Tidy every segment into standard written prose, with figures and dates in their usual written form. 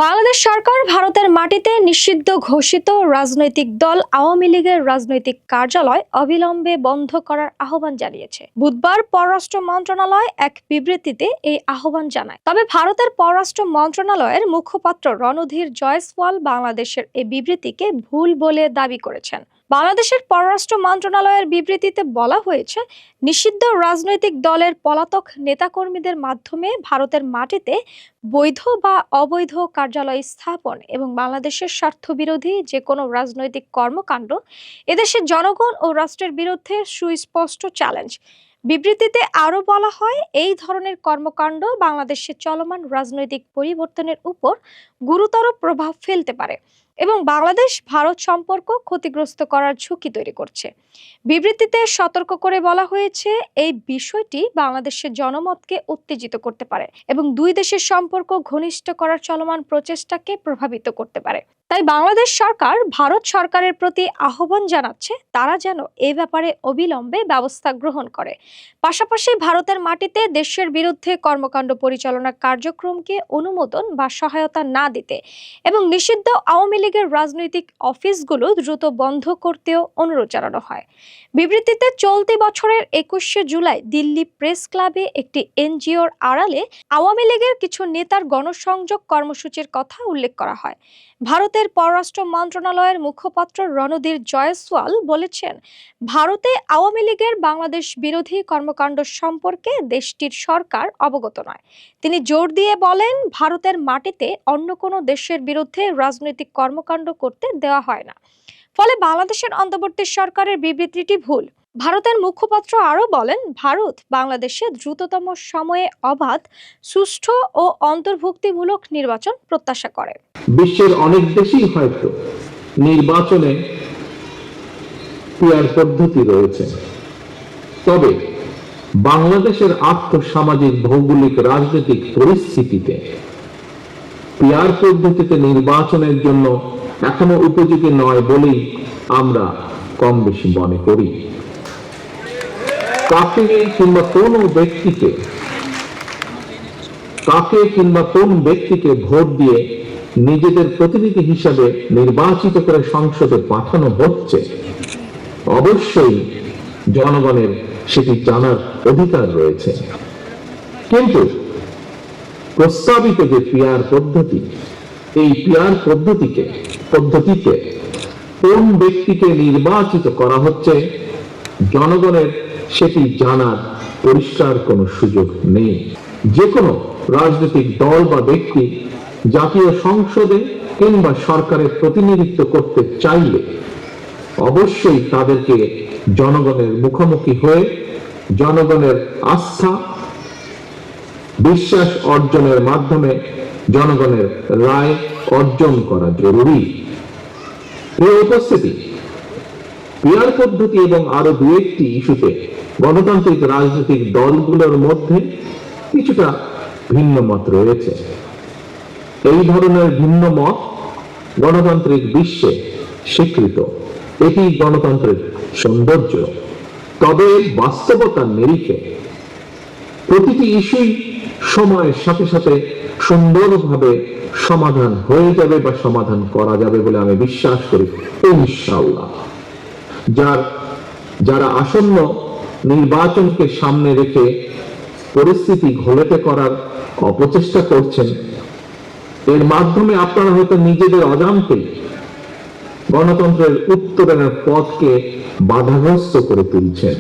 বাংলাদেশ সরকার ভারতের মাটিতে নিষিদ্ধ ঘোষিত রাজনৈতিক দল আওয়ামী লীগের রাজনৈতিক কার্যালয় অবিলম্বে বন্ধ করার আহ্বান জানিয়েছে। বুধবার পররাষ্ট্র মন্ত্রণালয় এক বিবৃতিতে এই আহ্বান জানায়। তবে ভারতের পররাষ্ট্র মন্ত্রণালয়ের মুখপাত্র রণধীর জয়সওয়াল বাংলাদেশের এই বিবৃতিকে ভুল বলে দাবি করেছেন। বাংলাদেশের পররাষ্ট্র মন্ত্রণালয়ের বিবৃতিতে বলা হয়েছে, নিষিদ্ধ রাজনৈতিক দলের পলাতক নেতাকর্মীদের মাধ্যমে ভারতের মাটিতে বৈধ বা অবৈধ কার্যালয় স্থাপন এবং বাংলাদেশের স্বার্থবিরোধী যে কোনো রাজনৈতিক কর্মকাণ্ড এদেশের জনগণ ও রাষ্ট্রের বিরুদ্ধে সুস্পষ্ট চ্যালেঞ্জ। বিবৃতিতে আরও বলা হয়, এই ধরনের কর্মকাণ্ড বাংলাদেশে চলমান রাজনৈতিক পরিবর্তনের উপর গুরুতর প্রভাব ফেলতে পারে এবং বাংলাদেশ ভারত সম্পর্ক ক্ষতিগ্রস্ত করার ঝুঁকি তৈরি করছে। বিবৃতিতে সতর্ক করে বলা হয়েছে, এই বিষয়টি বাংলাদেশের জনমতকে উত্তেজিত করতে পারে এবং দুই দেশের সম্পর্ক ঘনিষ্ঠ করার চলমান প্রচেষ্টাকে প্রভাবিত করতে পারে। তাই বাংলাদেশ সরকার ভারত সরকারের প্রতি আহ্বান জানাচ্ছে, তারা যেন এ ব্যাপারে অবিলম্বে ব্যবস্থা গ্রহণ করে। পাশাপাশি ভারতের মাটিতে দেশের বিরুদ্ধে কর্মকাণ্ড পরিচালনার কার্যক্রমকে অনুমোদন বা সহায়তা না দিতে এবং নিষিদ্ধ আওয়ামী লীগের রাজনৈতিক অফিসগুলো দ্রুত বন্ধ করতেও অনুরোধ জানানো হয়। বিবৃতিতে চলতি বছরের 21শে জুলাই দিল্লি প্রেস ক্লাবে একটি এনজিওর আড়ালে আওয়ামী লীগের কিছু নেতার গণসংযোগ কর্মসূচির কথা উল্লেখ করা হয়। ভারতের পররাষ্ট্র মন্ত্রণালয়ের মুখপাত্র রণধীর জয়সওয়াল বলেছেন, ভারতে আওয়ামী লীগের বাংলাদেশ বিরোধী কর্মকাণ্ড সম্পর্কে দেশটির সরকার অবগত নয়। তিনি জোর দিয়ে বলেন, ভারতের মাটিতে অন্য কোনো দেশের বিরুদ্ধে রাজনৈতিক কর্মকাণ্ড করতে দেওয়া হয় না। ফলে বাংলাদেশের অন্তর্বর্তী সরকারের বিবৃতিটি ভুল। ভারতের মুখপাত্র আরও বলেন, ভারত বাংলাদেশে দ্রুততম সময়ে অবাধ, সুষ্ঠু ও অন্তর্ভুক্তিমূলক নির্বাচন প্রত্যাশা করে। বিশ্বের অনেক দেশেই হয়তো নির্বাচনে পিআর পদ্ধতি রয়েছে, তবে বাংলাদেশের আর্থসামাজিক ভৌগোলিক রাজনৈতিক পরিস্থিতিতে পিআর পদ্ধতিতে নির্বাচনের জন্য এখনো উপযোগী নয় বলেই আমরা কম বেশি মনে করি। কাকে কিংবা কোন ব্যক্তিকে ভোট দিয়ে নিজেদের প্রতিনিধি হিসাবে নির্বাচিত করে সংসদে পাঠানো হচ্ছে, অবশ্যই জনগণের সেটি জানার অধিকার রয়েছে। কিন্তু প্রস্তাবিত যে পিআর পদ্ধতি, এই পিআর পদ্ধতিতে কোন ব্যক্তিকে নির্বাচিত করা হচ্ছে, জনগণের সেটি জানার পরিষ্কার কোনো সুযোগ নেই। যে কোনো রাজনৈতিক দল বা ব্যক্তি জাতীয় সংসদে কিংবা সরকারের প্রতিনিধিত্ব করতে চাইলে অবশ্যই তাদেরকে জনগণের মুখোমুখি হয়ে জনগণের আস্থা বিশ্বাস অর্জনের মাধ্যমে জনগণের রায় অর্জন করা জরুরি। এই উপস্থিতি, পিআর পদ্ধতি এবং আরো দু একটি ইস্যুতে গণতান্ত্রিক রাজনৈতিক দলগুলোর মধ্যে কিছুটা ভিন্ন মত রয়েছে। এই ধরনের ভিন্ন মত গণতান্ত্রিক বিশ্বে স্বীকৃত, এটি গণতন্ত্রের সৌন্দর্য। তবে বাস্তবতার নিরিখে প্রতিটি ইস্যুই সময়ের সাথে সাথে সুন্দরভাবে সমাধান হয়ে যাবে বা সমাধান করা যাবে বলে আমি বিশ্বাস করি, ইনশাআল্লাহ। যারা আসন্ন নির্বাচনকে সামনে রেখে পরিস্থিতি ঘোলাটে করার অপচেষ্টা করছেন, এর মাধ্যমে আপনারা হয়তো নিজেদের অজান্তেই গণতন্ত্রের উত্তরণের পথকে বাধাগ্রস্ত করে তুলছেন।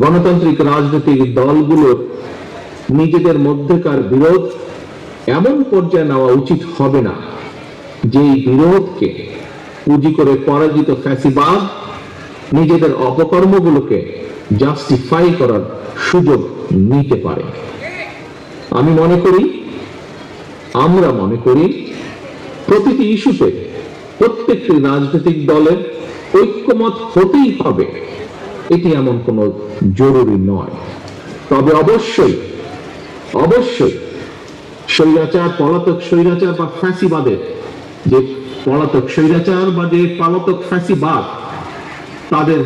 গণতান্ত্রিক রাজনৈতিক দলগুলোর নিজেদের মধ্যেকার বিরোধ এমন পর্যায়ে নেওয়া উচিত হবে না যে বিরোধকে পুঁজি করে পরাজিত ফ্যাসিবাদ নিজেদের অপকর্মগুলোকে জাস্টিফাই করার সুযোগ নিতে পারে। আমরা মনে করি প্রতিটি ইস্যুতে প্রত্যেকটি রাজনৈতিক দলের ঐক্যমত হতেই হবে, এটি এমন কোনো জরুরি নয়। তবে অবশ্যই পলাতক স্বৈরাচার বা ফ্যাসিবাদের যে পলাতক স্বৈরাচার বা যে পলাতক ফ্যাসিবাদ, তাদের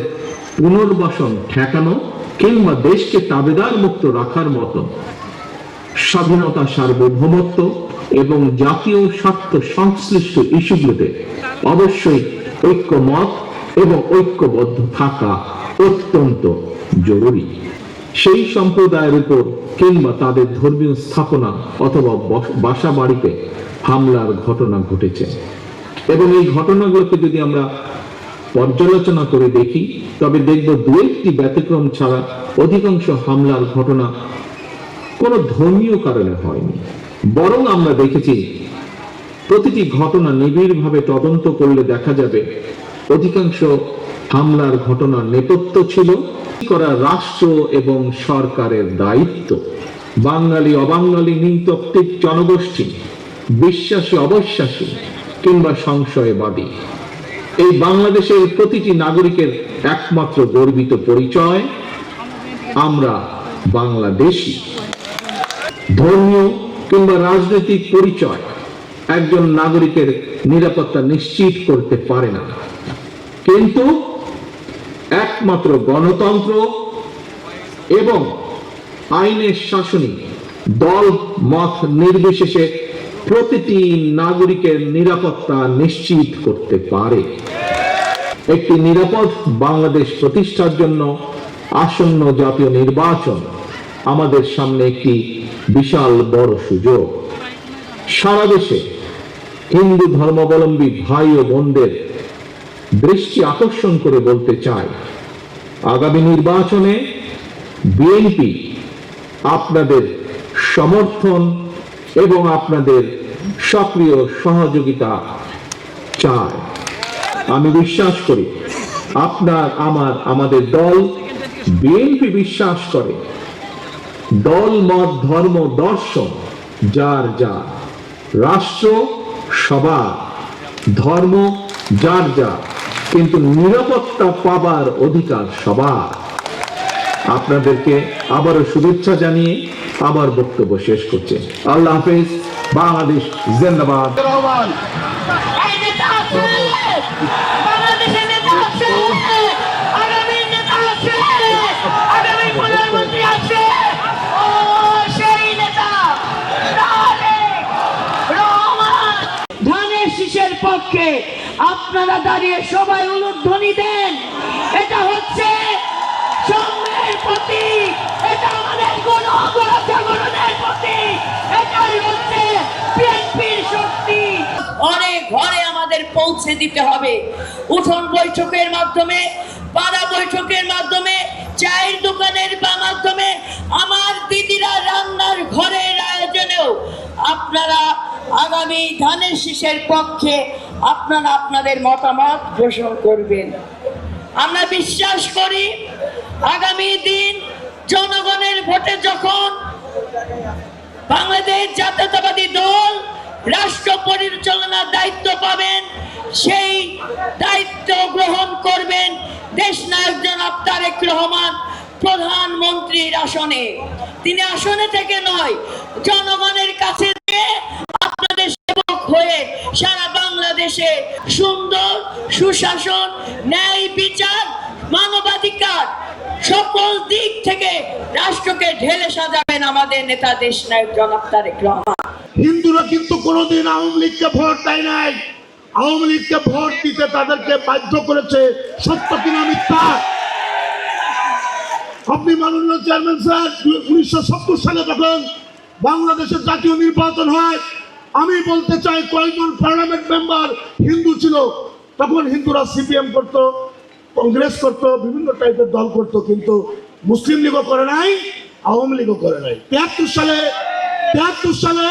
পুনর্বাসন ঠেকানো কিংবা দেশকে তাবেদার মুক্ত রাখার মতো স্বাধীনতা, সার্বভৌমত্ব এবং জাতীয় স্বার্থ সংশ্লিষ্ট ইস্যুগুলোতে অবশ্যই ঐক্যমত এবং ঐক্যবদ্ধ থাকা অত্যন্ত জরুরি। সেই সম্প্রদায়ের উপর কিংবা তাদের ধর্মীয় স্থাপনা অথবা বাসা বাড়িতে হামলার ঘটনা ঘটেছে এবং এই ঘটনাগুলোকে যদি আমরা পর্যালোচনা করে দেখি তবে দেখব দু একটি ব্যতিক্রম ছাড়া অধিকাংশ হামলার ঘটনা কোনো ধর্মীয় কারণে হয়নি, বরং আমরা দেখেছি প্রতিটি ঘটনা নিবিড়ভাবে তদন্ত করলে দেখা যাবে অধিকাংশ হামলার ঘটনার নেপথ্য ছিল করা রাষ্ট্র এবং সরকারের দায়িত্ব। বাঙালি অবাঙালি নৃতাত্ত্বিক জনগোষ্ঠী, বিশ্বাসী অবিশ্বাসী কিংবা সংশয়বাদী, এই বাংলাদেশের প্রতিটি নাগরিকের একমাত্র গর্বিত পরিচয় আমরা বাংলাদেশী। ধর্মীয় কিংবা রাজনৈতিক পরিচয় একজন নাগরিকের নিরাপত্তা নিশ্চিত করতে পারে না, কিন্তু একমাত্র গণতন্ত্র এবং আইনের শাসনই দল মত নির্বিশেষে প্রতিটি নাগরিকের নিরাপত্তা নিশ্চিত করতে পারে। একটি নিরাপদ বাংলাদেশ প্রতিষ্ঠার জন্য আসন্ন জাতীয় নির্বাচন আমাদের সামনে একটি বিশাল বড় সুযোগ। সারা দেশে হিন্দু ধর্মাবলম্বী ভাই ও বোনদের দৃষ্টি আকর্ষণ করে বলতে চাই, আগামী নির্বাচনে বিএনপি আপনাদের সমর্থন এবং আপনাদের সক্রিয় সহযোগিতা চায়। আমি বিশ্বাস করি আমাদের দল বিএনপি বিশ্বাস করে দল মত ধর্ম দর্শন যার যার, রাষ্ট্র সবার, ধর্ম যার যার, কিন্তু নিরাপত্তা পাবার অধিকার সবার। আপনাদেরকে আবারও শুভেচ্ছা জানিয়ে আবার বক্তব্য শেষ করছে। আল্লাহ হাফেজ। বাংলাদেশ জিন্দাবাদ। ধানের শীষের পক্ষে আপনারা দাঁড়িয়ে সবাই উলুধ্বনি দেন। এটা হচ্ছে সংগ্রামের প্রতীক, এটা আমাদের গণজাগরণের প্রতীক, এটাই হচ্ছে বিএনপির শক্তি। অনেক ঘরে আমাদের পৌঁছে দিতে হবে। উঠোন বৈঠকের মাধ্যমে, পাড়া বৈঠকের মাধ্যমে, চায়ের দোকানের মাধ্যমে, আমার দিদিরা রান্নার ঘরের আয়োজনেও আপনারা আগামী ধানের শীষের পক্ষে আপনারা আপনাদের মতামত ঘোষণা করবেন। আমরা বিশ্বাস করি আগামী দিন জনগণের ভোটে যখন বাংলাদেশ জাতীয়তাবাদী দল রাষ্ট্র পরিচালনার দায়িত্ব পাবেন, সেই দায়িত্ব গ্রহণ করবেন দেশনায়ক জনাব তারেক রহমান প্রধানমন্ত্রীর আসনে। তিনি আসনে থেকে নয়, জনগণের কাছে আপনাদের সেবক হয়ে সারা বাংলাদেশে সুন্দর সুশাসন, ন্যায় বিচার, মানবাধিকার সকল দিক থেকে রাষ্ট্রকে ঢেলে সাজাবেন আমাদের নেতা দেশনায়ক জনাব তারেক রহমান। হিন্দুরা কিন্তু কোনোদিন আওয়ামী লীগকে ভোট দেয় নাই। আওয়ামী লীগকে ভোট দিতে তাদেরকে বাধ্য করেছে, সত্য কিনা মিথ্যা? আপনি মাননীয় চেয়ারম্যান স্যার, 1970 সালে যখন বাংলাদেশের জাতীয় নির্বাচন হয়, আমি বলতে চাই কয়েকজন পার্লামেন্ট মেম্বার হিন্দু ছিল। তখন হিন্দুরা সিপিএম করতো, কংগ্রেস করতো, বিভিন্ন টাইপের দল করতো, কিন্তু মুসলিম লীগও করে নাই, আওয়ামী লীগও করে নাই। 73 সালে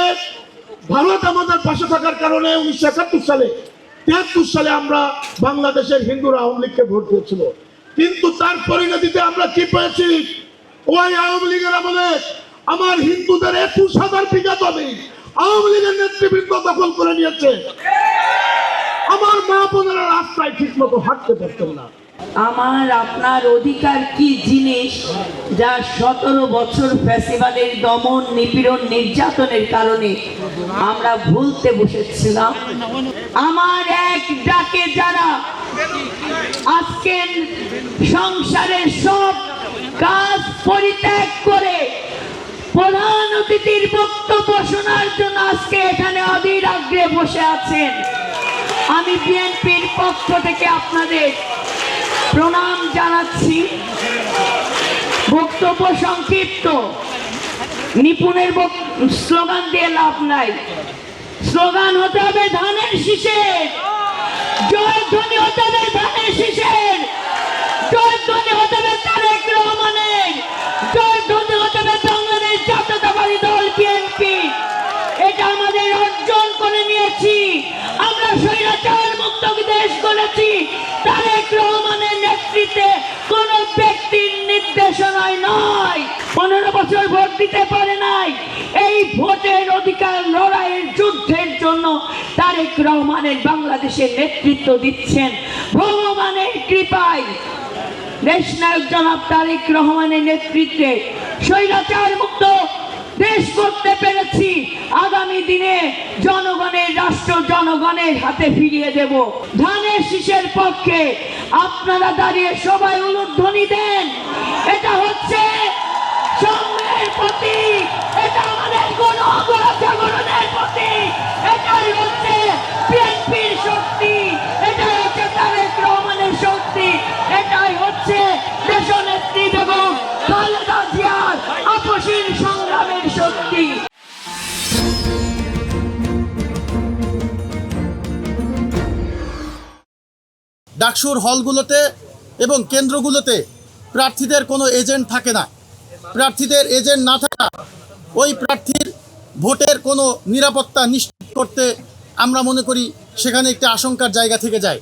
ভারত আমাদের পাশে থাকার কারণে 1971 সালে আমরা বাংলাদেশের হিন্দুরা আওয়ামী লীগকে ভোট দিয়েছিল। কিন্তু তার পরিণতিতে আমরা কি পেয়েছি? ওই আওয়ামী লীগের আমলে আমার হিন্দুদের 21,000 বিঘা জমি আওয়ামী লীগের নেতৃবৃন্দ দখল করে নিয়েছে। আমার মা বোনেরা রাস্তায় ঠিক মতো হাঁটতে পারতেন না। আমার আপনার অধিকার কি জিনিস যা 17 বছর ফ্যাসিবাদের দমন, নিপীড়ন, নির্যাতনের কারণে আমরা ভুলতে বসেছিলাম। আমার এক ডাকে যারা আজকের সংসারের সব কাজ পরিত্যাগ করে প্রধান অতিথির বক্তব্য শোনার জন্য আজকে এখানে অধীর আগ্রহে বসে আছেন, আমি বিএনপির পক্ষ থেকে আপনাদের প্রণাম জানাচ্ছি। বক্তব্য সংক্ষিপ্ত, নিপুণের স্লোগান দিয়ে লাভ নাই। স্লোগান হতে হবে ধানের শীষের, জয়ধ্বনি হতে হবে ধানের শীষের, জয়ধ্বনি হতে হবে তারেক রহমানের, জয়ধ্বনি হতে হবে বাংলাদেশ জাতীয়তাবাদী দল বিএনপি। এটা আমাদের অর্জন করে নিয়েছি। আমরা স্বৈরাচার মুক্ত দেশ গড়েছি তারেক রহমানের নেতৃত্বে, কোন ব্যক্তির নির্দেশনায় নয়। 15 বছর ভোট দিতে পারে নাই, এই ভোটের অধিকার লড়াইয়ের যুদ্ধের জন্য তারেক রহমানের বাংলাদেশের নেতৃত্ব দিচ্ছেন ভগবানের কৃপায়। দেশনায়ক জনাব তারেক রহমানের নেতৃত্বে স্বৈরাচার মুক্ত দেশ করতে পেরেছি। আগামী দিনে জনগণের রাষ্ট্র জনগণের হাতে ফিরিয়ে দেব। ধানের শীষের পক্ষে আপনারা দাঁড়িয়ে সবাই উলুধ্বনি দেন। এটা হচ্ছে সংগ্রামের প্রতীক, এটা আমাদের গণ জাগরণের প্রতীক, এটাই হচ্ছে বিএনপির শক্তি, এটাই হচ্ছে তারেক রহমানের শক্তি, এটাই হচ্ছে দেশনেত্রী বেগম খালেদা জিয়ার আপসীর সংগ্রামের শক্তি। ডাকসুর হলগুলোতে এবং কেন্দ্রগুলোতে প্রার্থীদের কোনো এজেন্ট থাকে না। প্রার্থীদের এজেন্ট না থাকা ওই প্রার্থীর ভোটের কোনো নিরাপত্তা নিশ্চিত করতে আমরা মনে করি সেখানে একটি আশঙ্কার জায়গা থেকে যায়।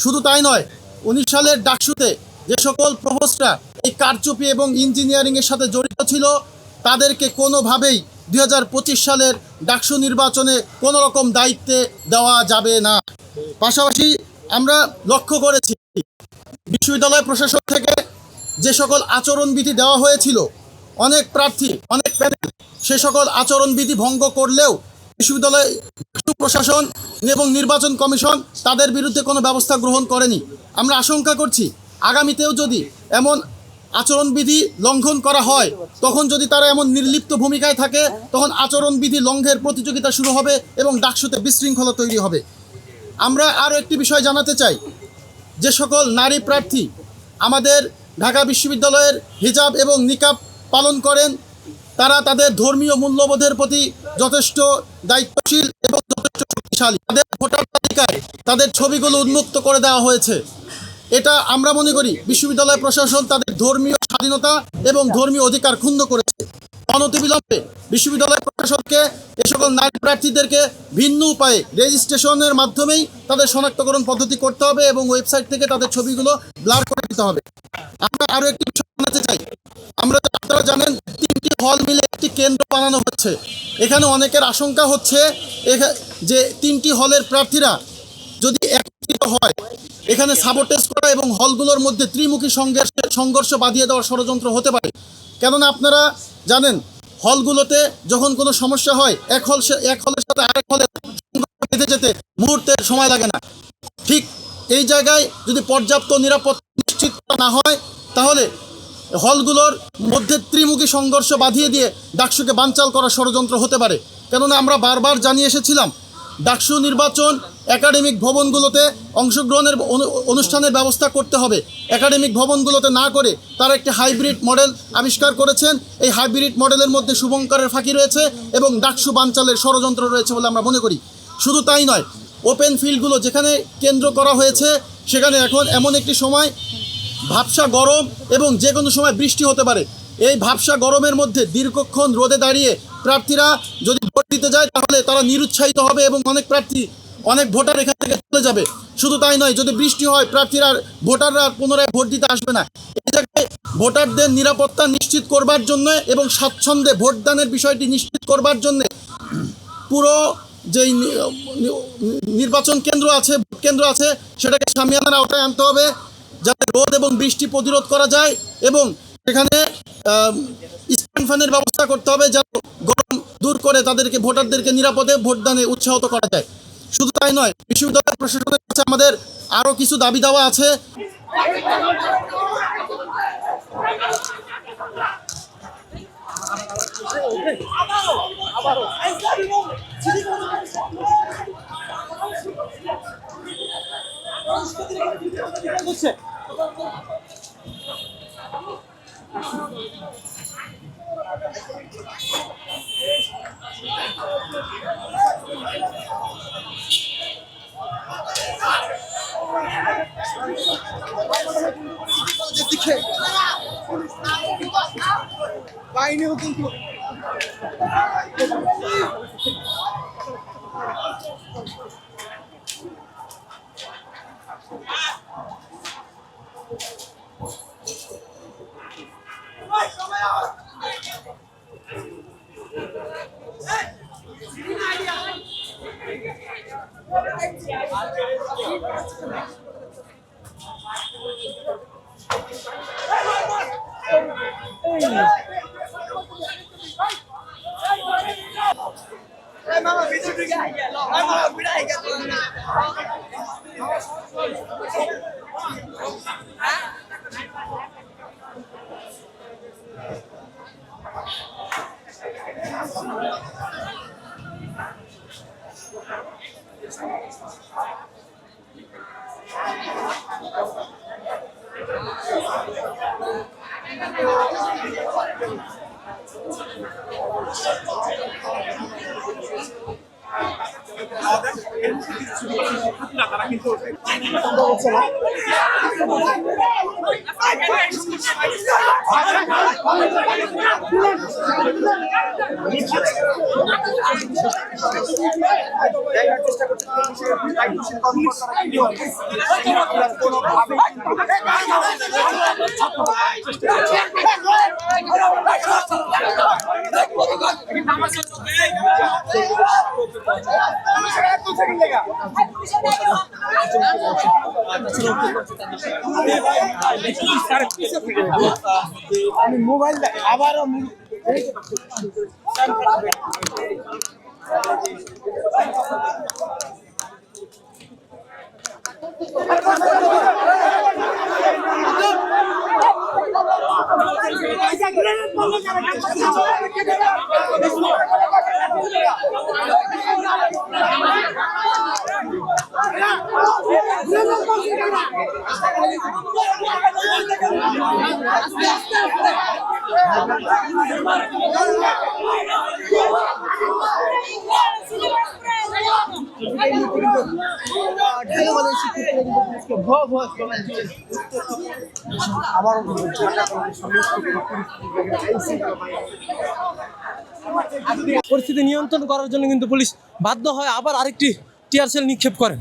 শুধু তাই নয়, 19 সালের ডাকসুতে যে সকল প্রভোস্টরা এই কারচুপি এবং ইঞ্জিনিয়ারিংয়ের সাথে জড়িত ছিল তাদেরকে কোনোভাবেই 2025 সালের ডাকসু নির্বাচনে কোনো রকম দায়িত্বে দেওয়া যাবে না। পাশাপাশি আমরা লক্ষ্য করেছি বিশ্ববিদ্যালয় প্রশাসন থেকে যে সকল আচরণবিধি দেওয়া হয়েছিল, অনেক প্রার্থী অনেক প্যানেল সে সকল আচরণবিধি ভঙ্গ করলেও বিশ্ববিদ্যালয় প্রশাসন এবং নির্বাচন কমিশন তাদের বিরুদ্ধে কোনো ব্যবস্থা গ্রহণ করেনি। আমরা আশঙ্কা করছি আগামীতেও যদি এমন আচরণবিধি লঙ্ঘন করা হয়, তখন যদি তারা এমন নির্লিপ্ত ভূমিকায় থাকে, তখন আচরণবিধি লঙ্ঘনের প্রতিযোগিতা শুরু হবে এবং ডাকসুতে বিশৃঙ্খলা তৈরি হবে। আমরা আরও একটি বিষয় জানাতে চাই, যে সকল নারী প্রার্থী আমাদের ঢাকা বিশ্ববিদ্যালয়ের হিজাব এবং নিকাব পালন করেন, তারা তাদের ধর্মীয় মূল্যবোধের প্রতি যথেষ্ট দায়িত্বশীল এবং যথেষ্ট শক্তিশালী। তাদের ভোটার তালিকায় তাদের ছবিগুলো উন্মুক্ত করে দেওয়া হয়েছে। এটা আমরা মনে করি বিশ্ববিদ্যালয় প্রশাসন তাদের ধর্মীয় স্বাধীনতা এবং ধর্মীয় অধিকার ক্ষুণ্ণ করেছে। অনতিবিলম্বে বিশ্ববিদ্যালয় প্রশাসনকে এ সকল নারী প্রার্থীদেরকে ভিন্ন উপায়ে রেজিস্ট্রেশনের মাধ্যমেই তাদের শনাক্তকরণ পদ্ধতি করতে হবে এবং ওয়েবসাইট থেকে তাদের ছবিগুলো ব্লার করে দিতে হবে। আমরা আরও একটি বিষয় জানাতে চাই, আপনারা জানেন 3টি হল মিলে একটি কেন্দ্র বানানো হচ্ছে। এখানে অনেকের আশঙ্কা হচ্ছে যে 3টি হলের প্রার্থীরা যদি একত্রিত হয়, এখানে সাবোটেজ করা এবং হলগুলোর মধ্যে ত্রিমুখী সংঘর্ষ বাঁধিয়ে দেওয়ার ষড়যন্ত্র হতে পারে। কেননা আপনারা জানেন হলগুলোতে যখন কোনো সমস্যা হয় এক হলের সাথে আরেক হলে বেঁধে যেতে মুহূর্তের সময় লাগে না। ঠিক এই জায়গায় যদি পর্যাপ্ত নিরাপত্তা নিশ্চিত না হয়, তাহলে হলগুলোর মধ্যে ত্রিমুখী সংঘর্ষ বাঁধিয়ে দিয়ে ডাকসুকে বানচাল করার ষড়যন্ত্র হতে পারে। কেননা আমরা বারবার জানিয়ে এসেছিলাম ডাকসু নির্বাচন একাডেমিক ভবনগুলোতে অংশগ্রহণের অনুষ্ঠানের ব্যবস্থা করতে হবে। একাডেমিক ভবনগুলোতে না করে তারা একটি হাইব্রিড মডেল আবিষ্কার করেছেন। এই হাইব্রিড মডেলের মধ্যে শুভঙ্করের ফাঁকি রয়েছে এবং ডাকসু বানচালের ষড়যন্ত্র রয়েছে বলে আমরা মনে করি। শুধু তাই নয়, ওপেন ফিল্ডগুলো যেখানে কেন্দ্র করা হয়েছে সেখানে এখন এমন একটি সময় ভাবসা গরম এবং যে কোনো সময় বৃষ্টি হতে পারে। এই ভাবসা গরমের মধ্যে দীর্ঘক্ষণ রোদে দাঁড়িয়ে প্রার্থীরা যদি ভোট দিতে যায় তাহলে তারা নিরুৎসাহিত হবে এবং অনেক ভোটার এখান থেকে চলে যাবে। শুধু তাই নয়, যদি বৃষ্টি হয় ভোটাররা পুনরায় ভোট দিতে আসবে না। এই জায়গায় ভোটারদের নিরাপত্তা নিশ্চিত করবার জন্য এবং স্বাচ্ছন্দ্যে ভোটদানের বিষয়টি নিশ্চিত করবার জন্য পুরো যেই নির্বাচন কেন্দ্র আছে সেটাকে সামিয়ানার আওতায় আনতে হবে, যাতে রোদ এবং বৃষ্টি প্রতিরোধ করা যায় এবং সেখানে স্ট্যান্ড ফ্যানের ব্যবস্থা করতে হবে, যাতে গরম দূর করে তাদেরকে ভোটারদেরকে নিরাপদে ভোটদানে উৎসাহিত করা যায়। শুধু তাই নয়, বিশ্ববিদ্যালয় প্রশাসনের কাছে আমাদের আরও কিছু দাবি দাওয়া আছে। আমি মোবাইল আবারও পরিস্থিতি নিয়ন্ত্রণ করার জন্য কিন্তু পুলিশ বাধ্য হয় আবার আরেকটি টিয়ার সেল নিক্ষেপ করেন।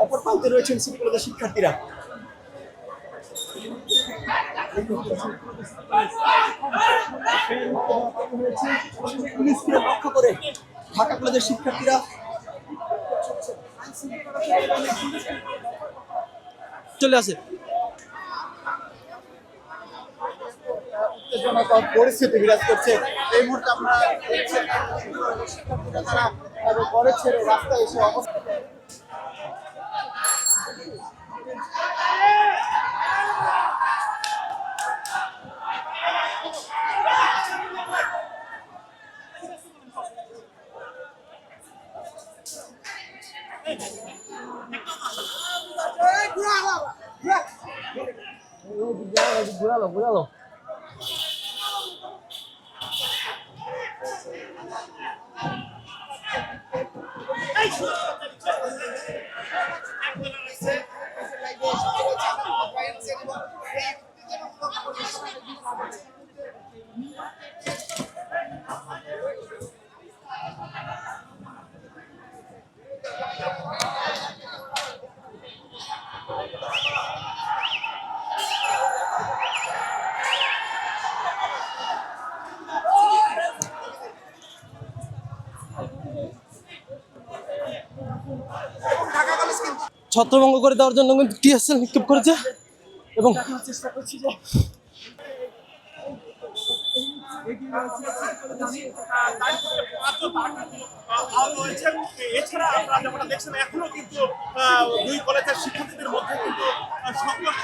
অপর প্রান্তে রয়েছেন সিটি কলেজের শিক্ষার্থীরা। পুলিশকে লক্ষ্য করে ঢাকা কলেজের শিক্ষার্থীরা চলে আসে। উত্তেজনাকর পরিস্থিতি বিরাজ করছে এই মুহূর্তে। আমরা শিক্ষার্থীরা তারা কলেজ ছেড়ে রাস্তায় এসে অবস্থান ছত্রভঙ্গ করে দেওয়ার জন্য কিন্তু টিএসএল নিক্ষেপ করেছে এবং এছাড়া আপনারা যেমনটা দেখছেন এখনো কিন্তু দুই কলেজের শিক্ষার্থীদের মধ্যে কিন্তু সংঘর্ষ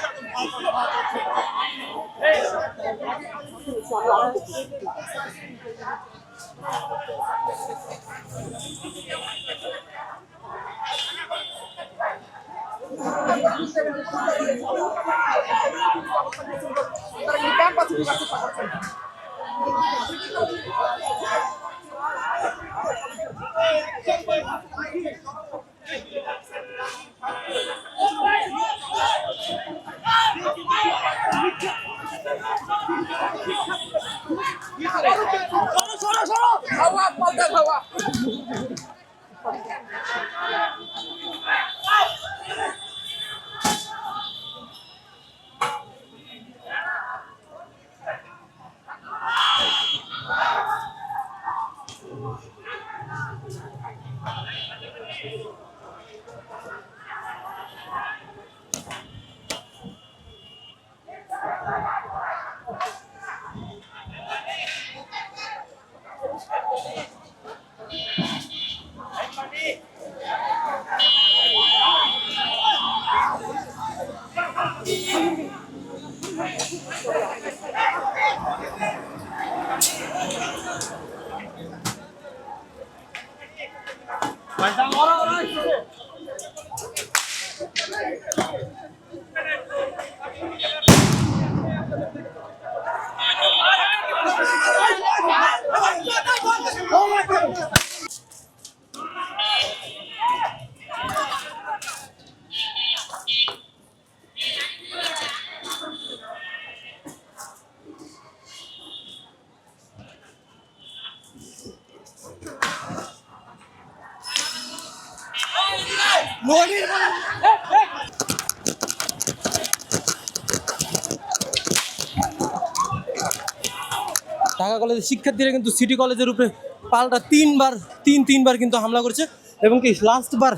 ঢাকা কলেজের শিক্ষার্থীরা কিন্তু সিটি কলেজের উপরে পাল্টা তিনবার কিন্তু হামলা করেছে এবং কি লাস্টবার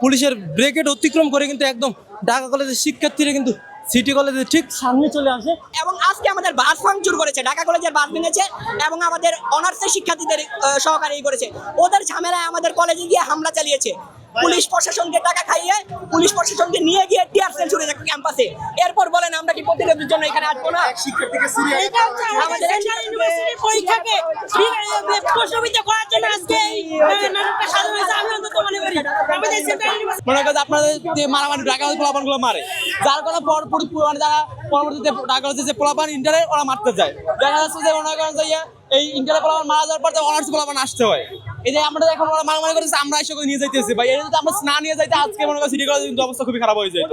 পুলিশের ব্রেকেট অতিক্রম করে কিন্তু একদম ঢাকা কলেজের শিক্ষার্থীরা কিন্তু সিটি কলেজের ঠিক সামনে চলে আসে এবং আজকে আমাদের বাস ভাঙচুর করেছে, ঢাকা কলেজের বাস ভেঙেছে এবং আমাদের অনার্সের শিক্ষার্থীদের সহকারী করেছে। ওদের ঝামেলায় আমাদের কলেজে গিয়ে হামলা চালিয়েছে। পুলিশ প্রশাসনকে টাকা খাইয়ে পুলিশ প্রশাসনকে নিয়ে গিয়ে টিয়ার সেল ছুড়ে রাখে ক্যাম্পাসে। এরপর বলেন আমরা কি প্রতিরোধের জন্য এখানে আসবো না? শিক্ষার্থীকে সিরিয়াস আমাদের ইউনিভার্সিটি পরীক্ষাকে প্রশ্নবিদ্ধ করার জন্য আজকে এই নাটকটা সাজানো হয়েছে। আমি অন্তত মনে করি আমাদের সেন্ট্রাল ইউনিভার্সিটি মনে করেন আপনাদের যে মারামারি ঢাকা কলেজ পোলাপানগুলো মারে, যার কোনো মানে যারা পরবর্তীতে ঢাকা কলেজে যে পোলাপান ইন্টারে ওরা মারতে যায়, দেখা যাচ্ছে যে মনে করেন যে এই ইন্টারে পোলাপান মারা যাওয়ার পর অনার্স পোলাপান আসতে হয়। এই যে আমরা এখন ওরা মারামারি করেছে, আমরা এসে নিয়ে যাইতেছি ভাই, এটা যদি আমরা না নিয়ে যাইতে আজকে মনে করেন সিটি কলেজের কিন্তু অবস্থা খুবই খারাপ হয়ে যেত।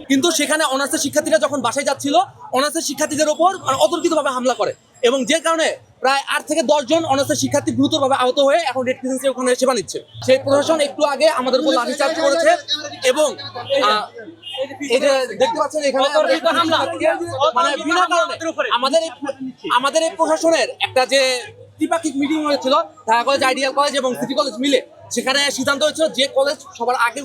কিন্তু সেখানে অনার্সের শিক্ষার্থীরা যখন বাসায় যাচ্ছিল অনার্সের শিক্ষার্থীদের ওপর অতর্কিতভাবে হামলা করে এবং যে কারণে প্রায় 8 থেকে 10 জন অনার্সের শিক্ষার্থী গুরুতরভাবে আহত হয়ে এখন রেড ক্রিসেন্টের ওখানে সেবা নিচ্ছে। সেই প্রশাসন একটু আগে আমাদের উপর লাঠিচার্জ করেছে এবং এই যে দেখতে পাচ্ছেন এখানে মানে বিনা কারণে আমাদের এই প্রশাসনের একটা যে ত্রিপাক্ষিক মিটিং হয়েছিল ঢাকা কলেজ, আইডিয়াল কলেজ এবং সিটি কলেজ মিলে, সেখানে সিদ্ধান্ত হয়েছিল যে কলেজ সবার আগে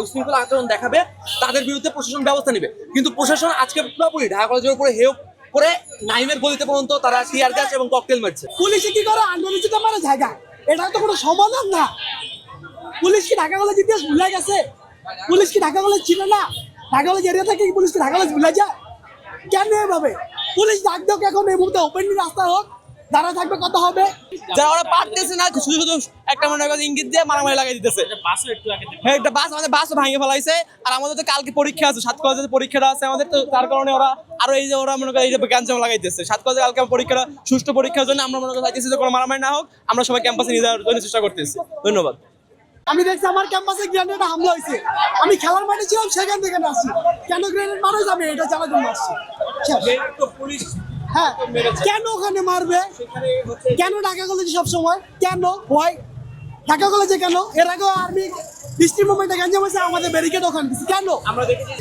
উশৃঙ্খল আচরণ দেখাবে তাদের বিরুদ্ধে প্রশাসন ব্যবস্থা নেবে। কিন্তু প্রশাসন আজকে পুরোপুরি ঢাকা কলেজের উপরে হেয় করে নাইমের গলিতে পর্যন্ত তারা টিয়ার গ্যাস এবং ককটেল মারছে। পুলিশে কি করে আন্দোলিত মারা জায়গা, এটা তো কোনো সমাধান না। পুলিশ কি ঢাকা কলেজ ইতিহাস ভুলে গেছে? পুলিশ কি ঢাকা কলেজ ছিল না? ঢাকা কলেজ এরিয়া থেকে পুলিশ কি ঢাকা কলেজ ভুলে যায়? কেন এভাবে পুলিশ ডাক দেখ এখন এই মুহূর্তে ওপেন রাস্তা হোক, দাঁড়া থাকবে, কথা হবে। যারা ওরা পারতেছে না শুধু শুধু একটা মনে করে ইঙ্গিত দিয়ে মারামারি লাগাই দিতেছে। হ্যাঁ, একটা বাস আমাদের বাসও ভাঙে ফেলাইছে। আর আমাদের তো কালকে পরীক্ষা আছে, 7 কলেজের পরীক্ষাটা আছে আমাদের, তো তার কারণে ওরা আরো এই যে ওরা মনে করে এই যে গ্যাঞ্জাম লাগাইতেছে। 7 কলেজে কালকে পরীক্ষাটা সুষ্ঠু পরীক্ষার জন্য আমরা মনে করে চাইতেছি যে কোনো মারামারি না হোক, আমরা সবাই ক্যাম্পাসে নিয়ে যাওয়ার জন্য চেষ্টা করতেছি। ধন্যবাদ। আমি দেখছি আমার ক্যাম্পাসে গ্রেনেড হামলা হয়েছে, আমি খেলার মাঠে ছিলাম, সেখান থেকে আসছি। কেন গ্রেনেড মারা যাবে এটা জানার জন্য আসছি। হ্যাঁ, কেন ওখানে মারবে? কেন ঢাকা কলেজে সবসময় কেন হয়? ঢাকা কলেজে কেন? এর আগে আর্মি বৃষ্টি মুভমেন্টে গ্যাঞ্জাম হয়েছে, আমাদের ব্যারিকেড ওখানে দিচ্ছে কেন? আমরা দেখেছি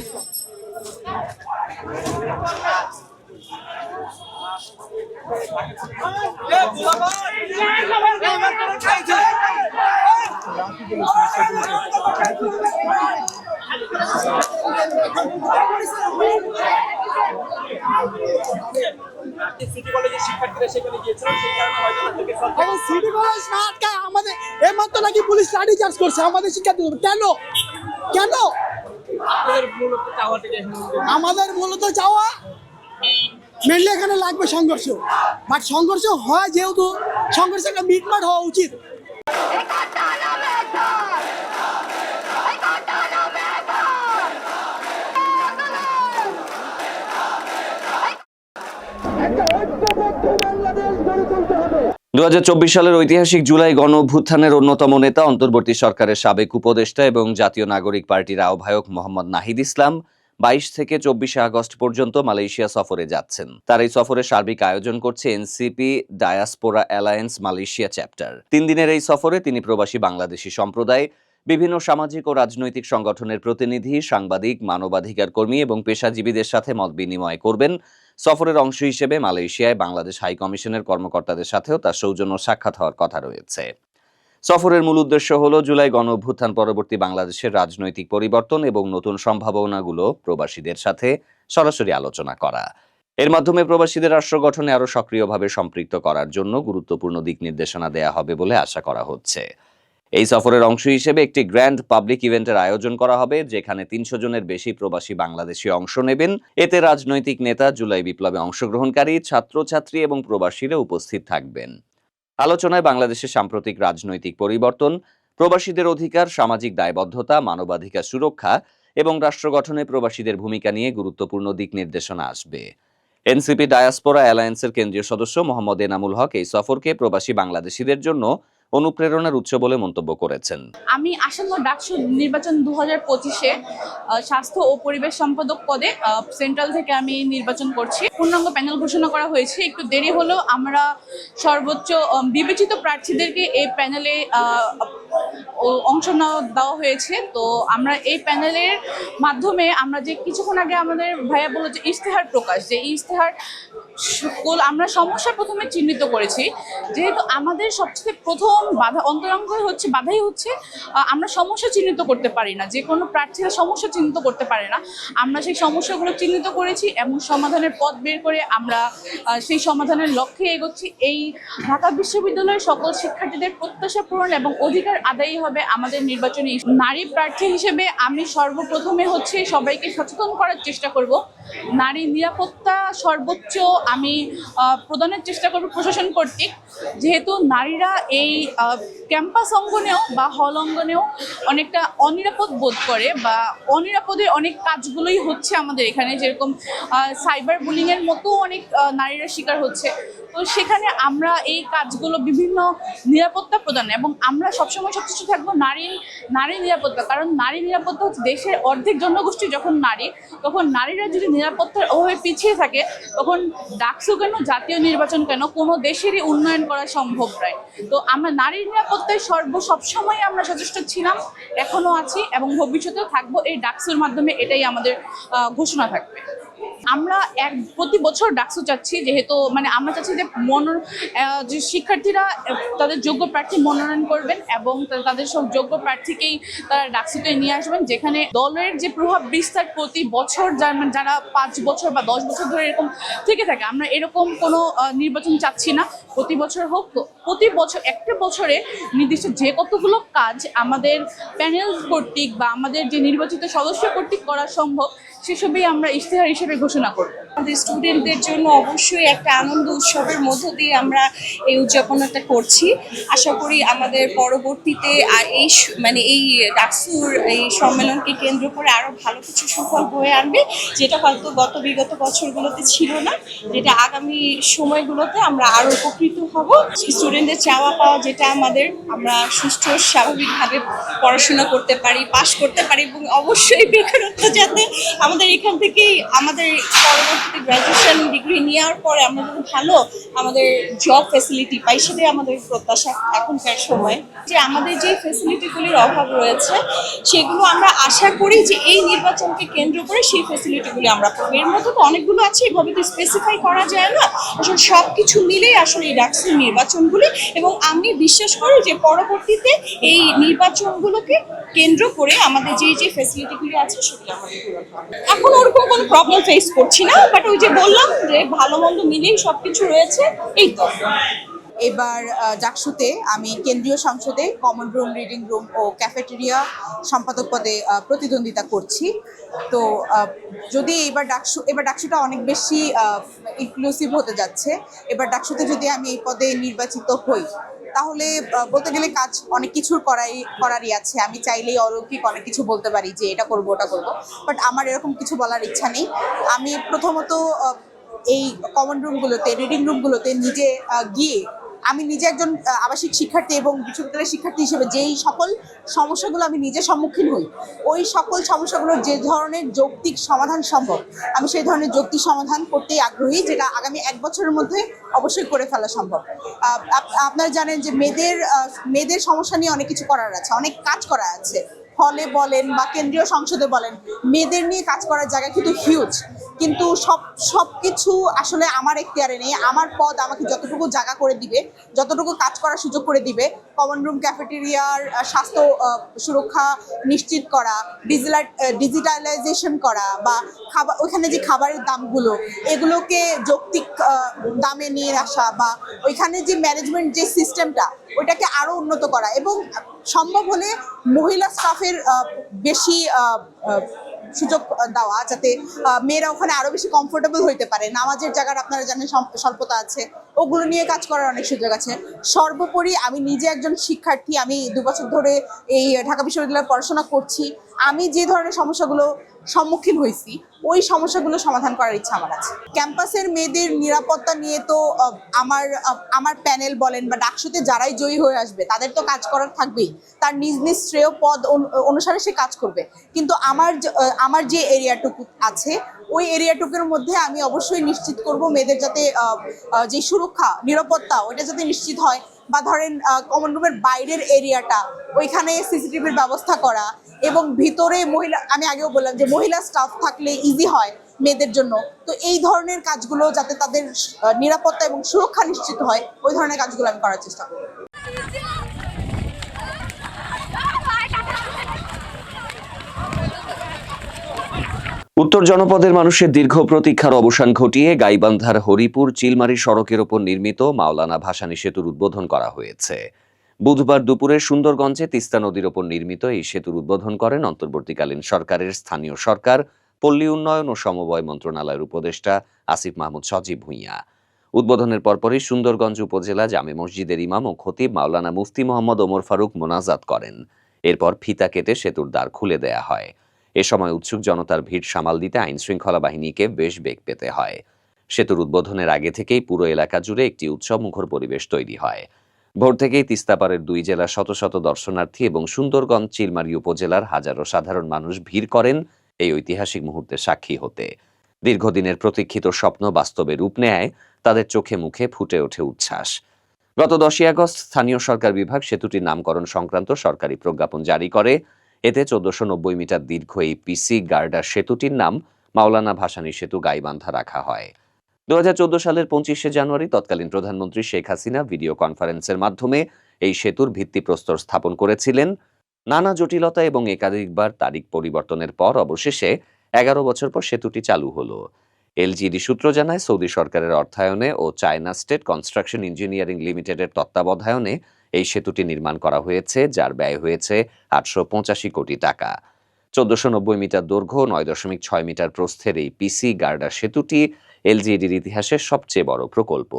সিটি কলেজের শিক্ষার্থীরা সেখানে গিয়েছিলেন, সেই কারণে হয়তো এখন সিটি কলেজ না আটকায় আমাদের এইমাত্র নাকি পুলিশ লাঠি চার্জ করছে আমাদের শিক্ষার্থীদের। কেন কেন? আমাদের মূলত চাওয়া মেনলি এখানে লাগবে সংঘর্ষ, বাট সংঘর্ষ হয় যেহেতু সংঘর্ষ একটা মিটমাট হওয়া উচিত। দু 2024 সালের ঐতিহাসিক জুলাই গণ অভ্যুত্থানের অন্যতম নেতা অন্তর্বর্তী সরকারের সাবেক উপদেষ্টা এবং জাতীয় নাগরিক পার্টির আহ্বায়ক মোহাম্মদ নাহিদ ইসলাম 22 থেকে 24 আগস্ট পর্যন্ত মালয়েশিয়া সফরে যাচ্ছেন। তার এই সফরের সার্বিক আয়োজন করছে NCP diaspora alliance Malaysia chapter. 3 দিনের এই সফরে তিনি প্রবাসী বাংলাদেশি সম্প্রদায়, বিভিন্ন সামাজিক ও রাজনৈতিক সংগঠনের প্রতিনিধি, সাংবাদিক, মানবাধিকার কর্মী এবং পেশাজীবীদের সাথে মত বিনিময় করবেন। সফরের অংশ হিসেবে মালয়েশিয়ায় বাংলাদেশ হাই কমিশনের কর্মকর্তাদের সাথেও তার সৌজন্য সাক্ষাৎ হওয়ার কথা রয়েছে। সফরের মূল উদ্দেশ্য হল জুলাই গণ অভ্যুত্থান পরবর্তী বাংলাদেশের রাজনৈতিক পরিবর্তন এবং নতুন সম্ভাবনাগুলো প্রবাসীদের সাথে সরাসরি আলোচনা করা। এর মাধ্যমে প্রবাসীদের রাষ্ট্র গঠনে আরও সক্রিয়ভাবে সম্পৃক্ত করার জন্য গুরুত্বপূর্ণ দিক নির্দেশনা দেয়া হবে বলে আশা করা হচ্ছে। এই সফরের অংশ হিসেবে একটি গ্র্যান্ড পাবলিক ইভেন্টের আয়োজন করা হবে, যেখানে 300 জনের বেশি প্রবাসী বাংলাদেশি অংশ নেবেন। এতে রাজনৈতিক নেতা, জুলাই বিপ্লবে অংশগ্রহণকারী ছাত্রছাত্রী এবং প্রবাসীরা উপস্থিত থাকবেন। আলোচনায় বাংলাদেশের সাম্প্রতিক রাজনৈতিক পরিবর্তন, প্রবাসীদের অধিকার, সামাজিক দায়বদ্ধতা, মানবাধিকার সুরক্ষা এবং রাষ্ট্র গঠনে প্রবাসীদের ভূমিকা নিয়ে গুরুত্বপূর্ণ দিক নির্দেশনা আসবে। এনসিপি ডায়াসপোরা অ্যালায়েন্সের কেন্দ্রীয় সদস্য মোহাম্মদ এনামুল হক এই সফরকে প্রবাসী বাংলাদেশিদের জন্য অনুপ্রেরণার উৎস বলে মন্তব্য করেছেন। আমি আসন্ন ডাকসু নির্বাচন 2025-এ স্বাস্থ্য ও পরিবেশ সম্পাদক পদে সেন্ট্রাল থেকে আমি নির্বাচন করছি। পূর্ণাঙ্গ প্যানেল ঘোষণা করা হয়েছে, একটু দেরি হলেও আমরা সর্বোচ্চ বিবেচিত প্রার্থীদেরকে এই প্যানেলে অংশ দেওয়া হয়েছে। তো আমরা এই প্যানেলের মাধ্যমে আমরা যে কিছুক্ষণ আগে আমাদের ভাইয়া বলল যে ইশতেহার প্রকাশ, যে ইশতেহার আমরা সমস্যা প্রথমে চিহ্নিত করেছি। যেহেতু আমাদের সবচেয়ে প্রথম বাধাই হচ্ছে আমরা সমস্যা চিহ্নিত করতে পারি না, যে কোনো প্রার্থীরা সমস্যা চিহ্নিত করতে পারে না। আমরা সেই সমস্যাগুলো চিহ্নিত করেছি এবং সমাধানের পথ বের করে আমরা সেই সমাধানের লক্ষ্যে এগোচ্ছি। এই ঢাকা বিশ্ববিদ্যালয়ের সকল শিক্ষার্থীদের প্রত্যাশা পূরণ এবং অধিকার আদায়ই হবে আমাদের নির্বাচনী। নারী প্রার্থী হিসেবে আমি সর্বপ্রথমে সবাইকে সচেতন করার চেষ্টা করব। নারী নিরাপত্তা সর্বোচ্চ আমি প্রদানের চেষ্টা করব প্রশাসন কর্তৃক। যেহেতু নারীরা এই ক্যাম্পাস অঙ্গনেও বা হল অঙ্গনেও অনেকটা অনিরাপদ বোধ করে, বা অনিরাপদের অনেক কাজগুলোই হচ্ছে আমাদের এখানে, যেরকম সাইবার বুলিংয়ের মতো অনেক নারীরা শিকার হচ্ছে। তো সেখানে আমরা এই কাজগুলো বিভিন্ন নিরাপত্তা প্রদান এবং আমরা সবসময় সচেষ্ট থাকবো নারী নিরাপত্তা, কারণ নারী নিরাপত্তা হচ্ছে দেশের অর্ধেক জনগোষ্ঠী যখন নারী, তখন নারীরা যদি নিরাপত্তার অভাবে পিছিয়ে থাকে তখন ডাকসু কেন, জাতীয় নির্বাচন কেন, কোনো দেশেরই উন্নয়ন করা সম্ভব নয়। তো আমরা নারী নিরাপত্তায় সবসময় আমরা সচেষ্ট ছিলাম, এখনো আছি এবং ভবিষ্যতেও থাকবো। এই ডাকসুর মাধ্যমে এটাই আমাদের ঘোষণা থাকবে। আমরা প্রতি বছর ডাকসু চাচ্ছি, যেহেতু আমরা চাচ্ছি যে শিক্ষার্থীরা তাদের যোগ্য প্রার্থী মনোনয়ন করবেন এবং তাদের সব যোগ্য প্রার্থীকেই তারা ডাকসুতে নিয়ে আসবেন, যেখানে দলের যে প্রভাব বিস্তার প্রতি বছর যারা 5 বছর বা 10 বছর ধরে এরকম থেকে থাকে, আমরা এরকম কোনো নির্বাচন চাচ্ছি না। প্রতি বছর হোক, তো প্রতি বছর একটা বছরে নির্দিষ্ট যে কতগুলো কাজ আমাদের প্যানেল কর্তৃক বা আমাদের যে নির্বাচিত সদস্য কর্তৃক করা সম্ভব সেসবই আমরা ইশতেহার হিসেবে ঘোষণা করব। আমাদের স্টুডেন্টদের জন্য অবশ্যই একটা আনন্দ উৎসবের মধ্য দিয়ে আমরা এই উদযাপনটা করছি। আশা করি আমাদের পরবর্তীতে এই ডাকসুর এই সম্মেলনকে কেন্দ্র করে আরো ভালো কিছু সুফল বয়ে আনবে, যেটা হয়তো বিগত বছরগুলোতে ছিল না, যেটা আগামী সময়গুলোতে আমরা আরো উপকৃত হব। স্টুডেন্টদের চাওয়া পাওয়া যেটা আমরা সুষ্ঠু স্বাভাবিকভাবে পড়াশোনা করতে পারি, পাশ করতে পারি এবং অবশ্যই বেকারত্ব যাতে আমাদের এখান থেকেই আমাদের পরবর্তীতে গ্র্যাজুয়েশন ডিগ্রি নেওয়ার পরে আমরা যদি ভালো আমাদের জব ফ্যাসিলিটি পাই, সেটাই আমাদের প্রত্যাশা এখনকার সময়। যে আমাদের যে ফ্যাসিলিটিগুলির অভাব রয়েছে সেগুলো আমরা আশা করি যে এই নির্বাচনকে কেন্দ্র করে সেই ফ্যাসিলিটিগুলি আমরা পাবো। এর মধ্যে তো অনেকগুলো আছে, এভাবে তো স্পেসিফাই করা যায় না, আসলে সব কিছু মিলেই আসলে এই ডাকসুর নির্বাচনগুলি। এবং আমি বিশ্বাস করি যে পরবর্তীতে এই নির্বাচনগুলোকে কেন্দ্র করে আমাদের যে ফ্যাসিলিটিগুলি আছে সেগুলো আমাদের পূরণ হবে। এখন ওরকম কোনো প্রবলেম ফেস করছি না, বাট ওই যে বললাম যে ভালো মন্দ মিলেই সবকিছু রয়েছে, এই তো। এবার ডাকসুতে আমি কেন্দ্রীয় সংসদে কমন রুম, রিডিং রুম ও ক্যাফেটেরিয়া সম্পাদক পদে প্রতিদ্বন্দ্বিতা করছি। তো যদি এবার ডাকসুটা অনেক বেশি ইনক্লুসিভ হতে যাচ্ছে, এবার ডাকসুতে যদি আমি এই পদে নির্বাচিত হই তাহলে বলতে গেলে কাজ অনেক কিছুর করারই আছে। আমি চাইলেই অলৌকিক অনেক কিছু বলতে পারি যে এটা করব ওটা করব, বাট আমার এরকম কিছু বলার ইচ্ছা নেই। আমি প্রথমত এই কমন রুমগুলোতে, রিডিং রুমগুলোতে নিজে গিয়ে আমি নিজে একজন আবাসিক শিক্ষার্থী এবং বিশ্ববিদ্যালয়ের শিক্ষার্থী হিসেবে যেই সকল সমস্যাগুলো আমি নিজে সম্মুখীন হই, ওই সকল সমস্যাগুলোর যে ধরনের যৌক্তিক সমাধান সম্ভব আমি সেই ধরনের যৌক্তিক সমাধান করতেই আগ্রহী, যেটা আগামী 1 বছরের মধ্যে অবশ্যই করে ফেলা সম্ভব। আপনারা জানেন যে মেয়েদের সমস্যা নিয়ে অনেক কিছু করার আছে, অনেক কাজ করা আছে। হলে বলেন বা কেন্দ্রীয় সংসদে বলেন, মেয়েদের নিয়ে কাজ করার জায়গা কিন্তু হিউজ, কিন্তু সব কিছু আসলে আমার এখতিয়ারে নেই। আমার পদ আমাকে যতটুকু জায়গা করে দিবে, যতটুকু কাজ করার সুযোগ করে দিবে, কমন রুম, ক্যাফেটেরিয়ার স্বাস্থ্য সুরক্ষা নিশ্চিত করা, ডিজিটালাইজেশন করা বা ওইখানে যে খাবারের দামগুলো এগুলোকে যৌক্তিক দামে নিয়ে আসা বা ওইখানে যে ম্যানেজমেন্ট যে সিস্টেমটা ওইটাকে আরো উন্নত করা এবং সম্ভব হলে মহিলা স্টাফের বেশি সুযোগ দেওয়া, যাতে মেয়েরা ওখানে আরো বেশি কমফোর্টেবল হইতে পারে। নামাজের জায়গার আপনারা জানেন স্বল্পতা আছে, ওগুলো নিয়ে কাজ করার অনেক সুযোগ আছে। সর্বোপরি আমি নিজে একজন শিক্ষার্থী, আমি 2 বছর ধরে এই ঢাকা বিশ্ববিদ্যালয়ে পড়াশোনা করছি। আমি যে ধরনের সমস্যাগুলো সম্মুখীন হয়েছি ওই সমস্যাগুলো সমাধান করার ইচ্ছা আমার আছে। ক্যাম্পাসের মেয়েদের নিরাপত্তা নিয়ে তো আমার প্যানেল বলেন বা ডাকসুতে যারাই জয়ী হয়ে আসবে তাদের তো কাজ করার থাকবেই, তার নিজ নিজ শ্রেয় পদ অনুসারে সে কাজ করবে। কিন্তু আমার যে এরিয়াটুকু আছে ওই এরিয়াটুকুর মধ্যে আমি অবশ্যই নিশ্চিত করব মেয়েদের যাতে যে সুরক্ষা নিরাপত্তা ওইটা যাতে নিশ্চিত হয়, বা ধরেন কমন রুমের বাইরের এরিয়াটা ওইখানে সিসিটিভির ব্যবস্থা করা এবং ভিতরে আমি আগেও বললাম যে মহিলা স্টাফ থাকলে ইজি হয় মেয়েদের জন্য। তো এই ধরনের কাজগুলো যাতে তাদের নিরাপত্তা এবং সুরক্ষা নিশ্চিত হয়, ওই ধরনের কাজগুলো আমি করার চেষ্টা করব। উত্তর জনপদের মানুষের দীর্ঘ প্রতীক্ষার অবসান ঘটিয়ে গাইবান্ধার হরিপুর চিলমারি সড়কের ওপর নির্মিত মাওলানা ভাসানী সেতুর উদ্বোধন করা হয়েছে। বুধবার দুপুরে সুন্দরগঞ্জে তিস্তা নদীর ওপর নির্মিত এই সেতুর উদ্বোধন করেন অন্তর্বর্তীকালীন সরকারের স্থানীয় সরকার, পল্লী উন্নয়ন ও সমবায় মন্ত্রণালয়ের উপদেষ্টা আসিফ মাহমুদ সজীব ভূঁইয়া। উদ্বোধনের পরপরই সুন্দরগঞ্জ উপজেলা জামে মসজিদের ইমাম ও খতিব মাওলানা মুফতি মোহাম্মদ ওমর ফারুক মোনাজাত করেন। এরপর ফিতা কেটে সেতুর দ্বার খুলে দেয়া হয়। এ সময় উৎসুক জনতার ভিড় সামাল দিতে আইনশৃঙ্খলা বাহিনীকে বেশ বেগ পেতে হয়। সেতুর উদ্বোধনের আগে থেকেই পুরো এলাকা জুড়ে একটি উৎসবমুখর পরিবেশ তৈরি হয়। ভোর থেকেই তিস্তাপাড়ের 2 জেলার শত শত দর্শনার্থী এবং সুন্দরগঞ্জ চিলমারী উপজেলার হাজারো সাধারণ মানুষ ভিড় করেন এই ঐতিহাসিক মুহূর্তের সাক্ষী হতে। দীর্ঘদিনের প্রতীক্ষিত স্বপ্ন বাস্তবে রূপ নেয় তাদের চোখে মুখে ফুটে ওঠে উচ্ছ্বাস। গত 10ই আগস্ট স্থানীয় সরকার বিভাগ সেতুটির নামকরণ সংক্রান্ত সরকারি প্রজ্ঞাপন জারি করে। এতে 1490 মিটার দীর্ঘ এই পিসি গার্ডার সেতুটির নাম মাওলানা ভাসানী সেতু গাইবান্ধা রাখা হয়। 2014 সালের 25শে জানুয়ারি তৎকালীন প্রধানমন্ত্রী শেখ হাসিনা ভিডিও কনফারেন্সের মাধ্যমে এই সেতুর ভিত্তিপ্রস্তর স্থাপন করেছিলেন। নানা জটিলতা এবং একাধিকবার তারিখ পরিবর্তনের পর অবশেষে 11 বছর পর সেতুটি চালু হলো। এলজিডি সূত্র জানায়, সৌদি সরকারের অর্থায়নে ও চায়না স্টেট কনস্ট্রাকশন ইঞ্জিনিয়ারিং লিমিটেডের তত্ত্বাবধানে এই সেতুটি নির্মাণ করা হয়েছে, যার ব্যয় হয়েছে 885 কোটি টাকা। 1490 মিটার দৈর্ঘ্য, 9.6 মিটার প্রস্থের এই পিসি গার্ডার সেতুটি এলজিডির ইতিহাসের সবচেয়ে বড় প্রকল্প।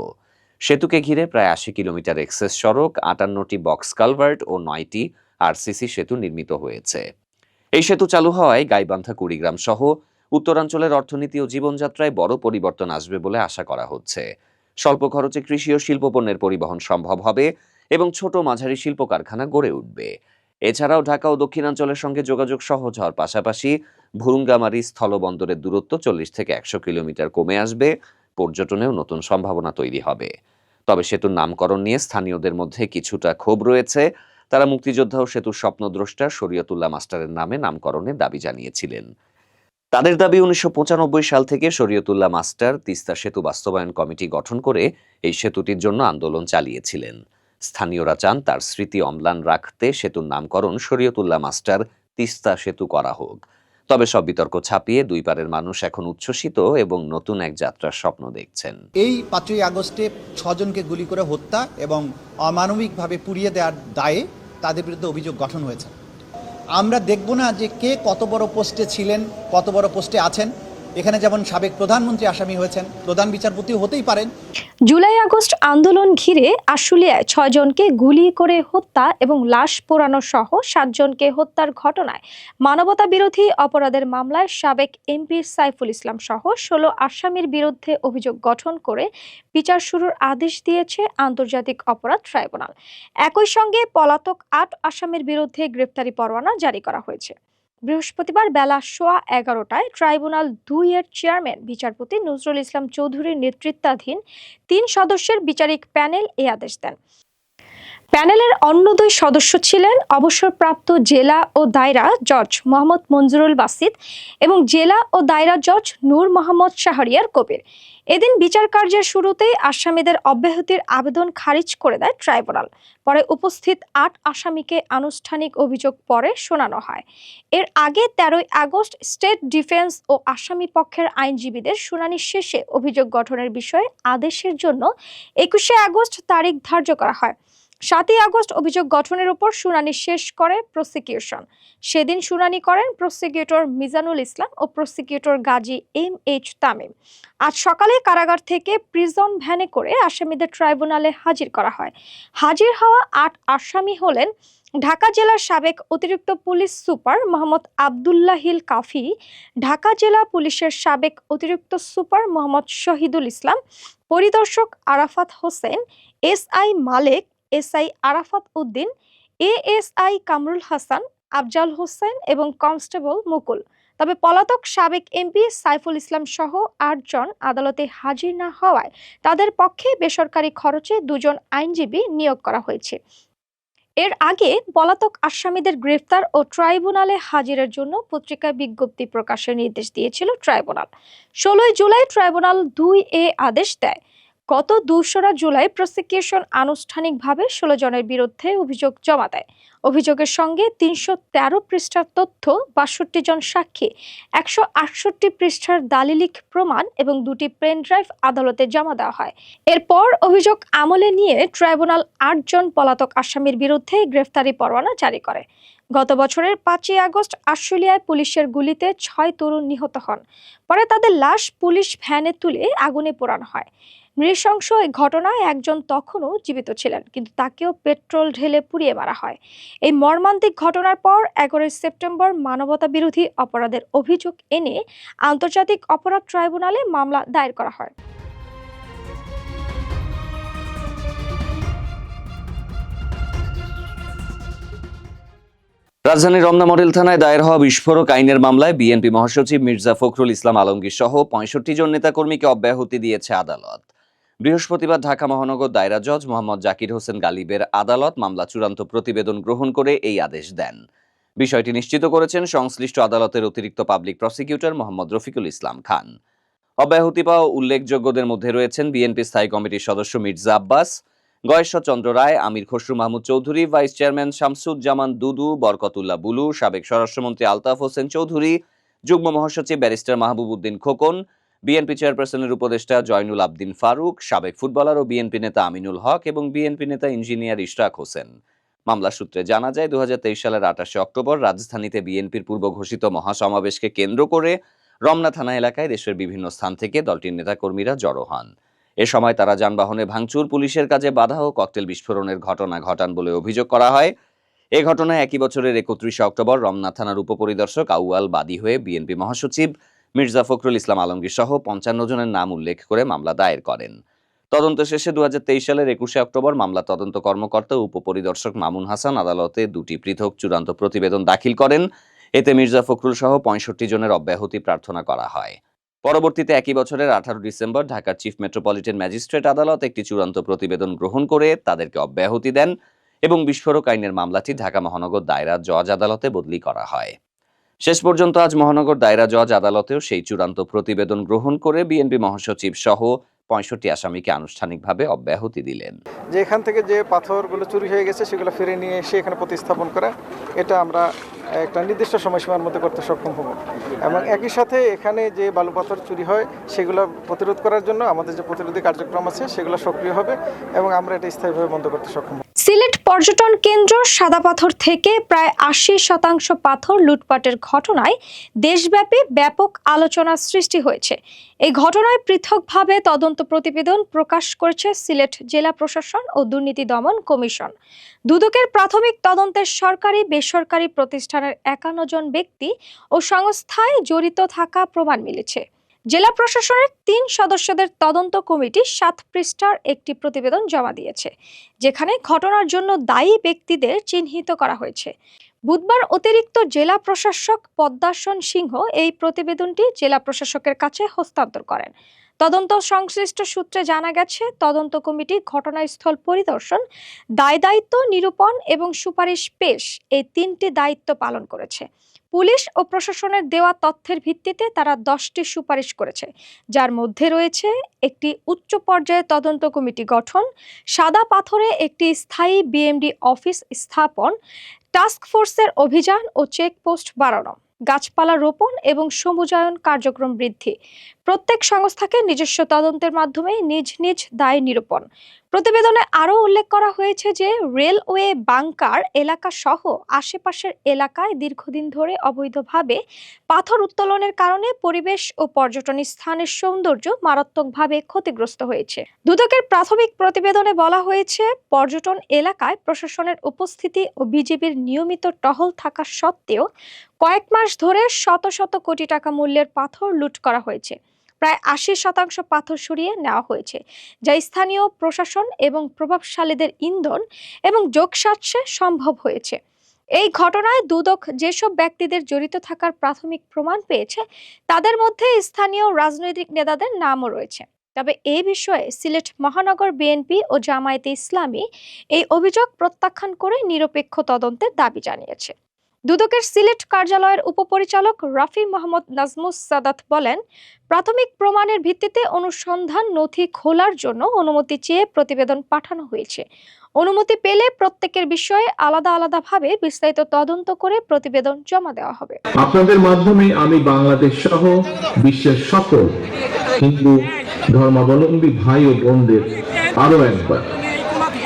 সেতুকে ঘিরে প্রায় 80 কিলোমিটার এক্সেস সড়ক, 58টি বক্স কালভার্ট ও 9টি আরসিসি সেতু নির্মিত হয়েছে। এই সেতু চালু হওয়ায় গাইবান্ধা, কুড়িগ্রাম সহ উত্তরাঞ্চলের অর্থনীতি ও জীবনযাত্রায় বড় পরিবর্তন আসবে বলে আশা করা হচ্ছে। স্বল্প খরচে কৃষি ও শিল্পপণ্যের পরিবহন সম্ভব হবে এবং ছোট মাঝারি শিল্প কারখানা গড়ে উঠবে। এছাড়াও ঢাকা ও দক্ষিণাঞ্চলের সঙ্গে যোগাযোগ সহজ হওয়ার পাশাপাশি ভুরুঙ্গামারী স্থলবন্দরের দূরত্ব 40 থেকে 100 কিলোমিটার কমে আসবে। পর্যটনেও নতুন সম্ভাবনা তৈরি হবে। তবে সেতুর নামকরণ নিয়ে স্থানীয়দের মধ্যে কিছুটা ক্ষোভ রয়েছে। তারা মুক্তিযোদ্ধা ও সেতুর স্বপ্নদ্রষ্টা শরীয়তুল্লাহ মাস্টারের নামে নামকরণের দাবি জানিয়েছিলেন। তাদের দাবি, 1995 সাল থেকে শরীয়তুল্লাহ মাস্টার তিস্তা সেতু বাস্তবায়ন কমিটি গঠন করে এই সেতুটির জন্য আন্দোলন চালিয়েছিলেন। স্থানীয়রা চান তার স্মৃতি অম্লান রাখতে সেতুর নামকরণ শরীয়তুল্লাহ মাস্টার তিস্তা সেতু করা হোক। তবে সব বিতর্ক ছাপিয়ে দুই পারের মানুষ এখন উচ্ছ্বসিত এবং নতুন এক যাত্রার স্বপ্ন দেখছেন। এই 5ই আগস্টে 6 জনকে গুলি করে হত্যা এবং অমানবিকভাবে পুড়িয়ে দেওয়ার দায়ে তাদের বিরুদ্ধে অভিযোগ গঠন হয়েছে। আমরা দেখব না যে কে কত বড় পোস্টে ছিলেন, কত বড় পোস্টে আছেন। এখানে যেমন সাবেক প্রধানমন্ত্রী আসামি হয়েছেন, প্রধান বিচারপতিও হতেই পারেন। জুলাই আগস্ট আন্দোলন ঘিরে আশুলিয়ায় 6 জনকে গুলি করে হত্যা এবং লাশ পোড়ানো সহ 7 জনকে হত্যার ঘটনায় মানবতা বিরোধী অপরাধের মামলায় সাবেক এমপি সাইফুল ইসলাম সহ 16 আসামির বিরুদ্ধে অভিযোগ গঠন করে বিচার শুরুর আদেশ দিয়েছে আন্তর্জাতিক অপরাধ ট্রাইব্যুনাল। একই সঙ্গে পলাতক 8 আসামির বিরুদ্ধে গ্রেফতারি পরোয়ানা জারি করা হয়েছে। বৃহস্পতিবার বেলা 11:15টায় ট্রাইব্যুনাল 2 এর চেয়ারম্যান বিচারপতি নজরুল ইসলাম চৌধুরীর নেতৃত্বাধীন 3 সদস্যের বিচারিক প্যানেল এই আদেশ দেন। প্যানেলের অন্য 2 সদস্য ছিলেন অবসরপ্রাপ্ত জেলা ও দায়রা জজ মোহাম্মদ মঞ্জুরুল বাসিত এবং জেলা ও দায়রা জজ নূর মোহাম্মদ শাহরিয়ার কবির। এদিন বিচার কার্যের শুরুতেই আসামিদের অব্যাহতির আবেদন খারিজ করে দেয় ট্রাইব্যুনাল। পরে উপস্থিত 8 আসামিকে আনুষ্ঠানিক অভিযোগ পরে শোনানো হয়। এর আগে 13ই আগস্ট স্টেট ডিফেন্স ও আসামি পক্ষের আইনজীবীদের শুনানি শেষে অভিযোগ গঠনের বিষয়ে আদেশের জন্য 21শে আগস্ট তারিখ ধার্য করা হয়। 7ই আগস্ট অভিযোগ গঠনের উপর শুনানি শেষ করে প্রসিকিউশন। সেদিন শুনানি করেন প্রসিকিউটর মিজানুল ইসলাম ও প্রসিকিউটর গাজী MH তামিম। আজ সকালে কারাগার থেকে প্রিজন ভ্যানে করে আসামিদের ট্রাইব্যুনালে হাজির করা হয়। হাজির হওয়া 8 আসামি হলেন ঢাকা জেলার সাবেক অতিরিক্ত পুলিশ সুপার মোহাম্মদ আব্দুল্লাহিল কাফি, ঢাকা জেলা পুলিশের সাবেক অতিরিক্ত সুপার মোহাম্মদ শহীদুল ইসলাম, পরিদর্শক আরাফাত হোসেন, SI মালেক, SI আরাফাত উদ্দিন, ASI কামরুল হাসান, আফজাল হোসেন এবং কনস্টেবল মুকুল। তবে পলাতক সাবেক এমপি সাইফুল ইসলাম সহ 8 জন আদালতে হাজির না হওয়ায় তাদের পক্ষে বেসরকারি খরচে 2 জন আইনজীবী নিয়োগ করা হয়েছে। এর আগে পলাতক আসামিদের গ্রেফতার ও ট্রাইব্যুনালে হাজিরের জন্য পত্রিকায় বিজ্ঞপ্তি প্রকাশের নির্দেশ দিয়েছিল ট্রাইব্যুনাল। 16ই জুলাই ট্রাইব্যুনাল 2A আদেশ দেয়। গত 2রা জুলাই প্রসিকিউশন আনুষ্ঠানিকভাবে 16 জনের বিরুদ্ধে অভিযোগ জমা দেয়। অভিযোগের সঙ্গে 313 পৃষ্ঠার তথ্য, 62 জন সাক্ষী, 168 পৃষ্ঠার দালিলিক প্রমাণ এবং 2টি পেন ড্রাইভ আদালতে জমা দেওয়া হয়। এরপর অভিযোগ আমলে নিয়ে ট্রাইব্যুনাল 8 জন পলাতক আসামির বিরুদ্ধে গ্রেফতারি পরোয়ানা জারি করে। গত বছরের 5ই আগস্ট আশুলিয়ায় পুলিশের গুলিতে 6 তরুণ নিহত হন। পরে তাদের লাশ পুলিশ ভ্যানে তুলে আগুনে পোড়ানো হয়। নৃশংস এই ঘটনায় একজন তখনও জীবিত ছিলেন, কিন্তু তাকেও পেট্রোল ঢেলে পুড়িয়ে মারা হয়। এই মর্মান্তিক ঘটনার পর 11 সেপ্টেম্বর মানবতা বিরোধী অপরাধের অভিযোগ এনে আন্তর্জাতিক অপরাধ ট্রাইব্যুনালে মামলা দায়ের করা হয়। রাজধানীর রমনা মডেল থানায় দায়ের হওয়া বিস্ফোরক আইনের মামলায় বিএনপি মহাসচিব মির্জা ফখরুল ইসলাম আলমগীর সহ ৬৫ জন নেতাকর্মীকে অব্যাহতি দিয়েছে আদালত। বৃহস্পতিবার ঢাকা মহানগর দায়রা জজ মোহাম্মদ জাকির হোসেন গালিবের আদালত মামলা চূড়ান্ত প্রতিবেদন গ্রহণ করে এই আদেশ দেন। বিষয়টি নিশ্চিত করেছেন সংশ্লিষ্ট আদালতের অতিরিক্ত পাবলিক প্রসিকিউটর মোহাম্মদ রফিকুল ইসলাম খান। অব্যাহতি পাওয়া উল্লেখযোগ্যদের মধ্যে রয়েছেন বিএনপি স্থায়ী কমিটির সদস্য মির্জা আব্বাস, গয়েশ্বর চন্দ্র রায়, আমির খসরু মাহমুদ চৌধুরী, ভাইস চেয়ারম্যান শামসুজ্জামান দুদু, বরকতুল্লাহ বুলু, সাবেক স্বরাষ্ট্রমন্ত্রী আলতাফ হোসেন চৌধুরী, যুগ্ম মহাসচিব ব্যারিস্টার মাহবুব উদ্দিন খোকন, বিএনপি চেয়ারপারসনের উপদেষ্টা জয়নুল আবদিন ফারুক, সাবেক ফুটবলার ও বিএনপি নেতা আমিনুল হক এবং বিএনপি নেতা ইঞ্জিনিয়ার ইশরাক হোসেন। মামলা সূত্রে জানা যায় ২০২৩ সালের ২৮ অক্টোবর রাজধানীতে বিএনপির পূর্ব ঘোষিত মহাসমাবেশকে কেন্দ্র করে রমনা থানা এলাকায় দেশের বিভিন্ন স্থান থেকে দলটির নেতাকর্মীরা জড়ো হন। এ সময় তারা যানবাহনে ভাঙচুর, পুলিশের কাজে বাধা ও ককটেল বিস্ফোরণের ঘটনা ঘটান বলে অভিযোগ করা হয়। এ ঘটনায় একই বছরের ৩১ অক্টোবর রমনা থানার উপপরিদর্শক আউয়াল বাদী হয়ে বিএনপি মহাসচিব মির্জা ফখরুল ইসলাম আলমগীর সহ ৫৫ জনের নাম উল্লেখ করে মামলা দায়ের করেন। তদন্ত শেষে ২০২৩ সালের ২১ অক্টোবর মামলা তদন্ত কর্মকর্তা উপপরিদর্শক মামুন হাসান আদালতে দুটি পৃথক চূড়ান্ত প্রতিবেদন দাখিল করেন। এতে মির্জা ফখরুল সহ ৬৫ জনের অব্যাহতি প্রার্থনা করা হয়। পরবর্তীতে একই বছরের ১৮ ডিসেম্বর ঢাকার চিফ মেট্রোপলিটন ম্যাজিস্ট্রেট আদালত একটি চূড়ান্ত প্রতিবেদন গ্রহণ করে তাদেরকে অব্যাহতি দেন এবং বিস্ফোরক আইনের মামলাটি ঢাকা মহানগর দায়রা জজ আদালতে বদলি করা হয়। শেষ পর্যন্ত আজ মহানগর দায়রা জজ আদালতেও সেই চূড়ান্ত প্রতিবেদন গ্রহণ করে বিএনপি মহাসচিব সহ ৬৫ আসামিকে আনুষ্ঠানিকভাবে অব্যাহতি দিলেন। যে এখান থেকে যে পাথরগুলো চুরি হয়ে গেছে সেগুলো ফিরে নিয়ে এসে এখানে প্রতিস্থাপন করা, এটা আমরা একটা নির্দিষ্ট সময়সীমার মধ্যে করতে সক্ষম হব এবং একই সাথে এখানে যে বালু পাথর চুরি হয় সেগুলো প্রতিরোধ করার জন্য আমাদের যে প্রতিরোধী কার্যক্রম আছে সেগুলো সক্রিয় হবে এবং আমরা এটা স্থায়ীভাবে বন্ধ করতে সক্ষম হব। সিলেট পর্যটন কেন্দ্র সাদা পাথর থেকে প্রায় ৮০% পাথর লুটপাটের ঘটনায় দেশব্যাপী ব্যাপক আলোচনার সৃষ্টি হয়েছে। এই ঘটনায় পৃথকভাবে তদন্ত প্রতিবেদন প্রকাশ করেছে সিলেট জেলা প্রশাসন ও দুর্নীতি দমন কমিশন। দুদকের প্রাথমিক তদন্তের সরকারি বেসরকারি প্রতিষ্ঠানের ৫১ জন ব্যক্তি ও সংস্থায় জড়িত থাকা প্রমাণ মিলেছে। জেলা প্রশাসনের ৩ সদস্যদের তদন্ত কমিটি ৭ পৃষ্ঠার একটি প্রতিবেদন জমা দিয়েছে, যেখানে ঘটনার জন্য দায়ী ব্যক্তিদের চিহ্নিত করা হয়েছে। বুধবার অতিরিক্ত জেলা প্রশাসক পদ্মাসন সিংহ এই প্রতিবেদনটি জেলা প্রশাসকের কাছে হস্তান্তর করেন। তদন্ত সংশ্লিষ্ট সূত্রে জানা গেছে, তদন্ত কমিটি ঘটনাস্থল পরিদর্শন, দায়-দায়িত্ব নিরূপণ এবং সুপারিশ পেশ এই ৩টি দায়িত্ব পালন করেছে। পুলিশ ও প্রশাসনের দেওয়া তথ্যের ভিত্তিতে তারা 10টি সুপারিশ করেছে, যার মধ্যে রয়েছে একটি উচ্চ পর্যায়ে তদন্ত কমিটি গঠন, সাদা পাথরে একটি স্থায়ী বিএমডি অফিস স্থাপন, টাস্ক ফোর্সের অভিযান ও চেকপোস্ট বাড়ানো, গাছপালা রোপণ এবং সবুজায়ন কার্যক্রম বৃদ্ধি, প্রত্যেক সংস্থাকে নিজস্ব তদন্তের মাধ্যমে নিজ নিজ দায় নিরূপণ। প্রতিবেদনে আরও উল্লেখ করা হয়েছে যে রেলওয়ে বাংকার এলাকা সহ আশেপাশের এলাকায় দীর্ঘদিন ধরে অবৈধভাবে পাথর উত্তোলনের কারণে পরিবেশ ও পর্যটন স্থানের সৌন্দর্য মারাত্মকভাবে ক্ষতিগ্রস্ত হয়েছে। দুদকের প্রাথমিক প্রতিবেদনে বলা হয়েছে, পর্যটন এলাকায় প্রশাসনের উপস্থিতি ও বিজিবির নিয়মিত টহল থাকা সত্ত্বেও কয়েক মাস ধরে শত শত কোটি টাকা মূল্যের পাথর লুট করা হয়েছে। প্রায় ৮০% পাথর সরিয়ে নেওয়া হয়েছে, যা স্থানীয় প্রশাসন এবং প্রভাবশালীদের ইন্ধন এবং যোগসাজশে সম্ভব হয়েছে। এই ঘটনায় দুদক যেসব ব্যক্তিদের জড়িত থাকার প্রাথমিক প্রমাণ পেয়েছে, তাদের মধ্যে স্থানীয় রাজনৈতিক নেতাদের নামও রয়েছে। তবে এই বিষয়ে সিলেট মহানগর বিএনপি ও জামায়াতে ইসলামী এই অভিযোগ প্রত্যাখ্যান করে নিরপেক্ষ তদন্তের দাবি জানিয়েছে। দুদকের সিলেট কার্যালয়ের উপপরিচালক রাফি মোহাম্মদ নাজমুস সাদাত বলেন, প্রাথমিক প্রমাণের ভিত্তিতে অনুসন্ধান নথি খোলার জন্য অনুমতি চেয়ে প্রতিবেদন পাঠানো হয়েছে। অনুমতি পেলে প্রত্যেকের বিষয়ে আলাদা আলাদাভাবে বিস্তারিত তদন্ত করে প্রতিবেদন জমা দেওয়া হবে। আপনাদের মাধ্যমে আমি বাংলাদেশ সহ বিশ্বের সকল হিন্দু ধর্মাবলম্বী ভাই ও বোনদের আরো একবার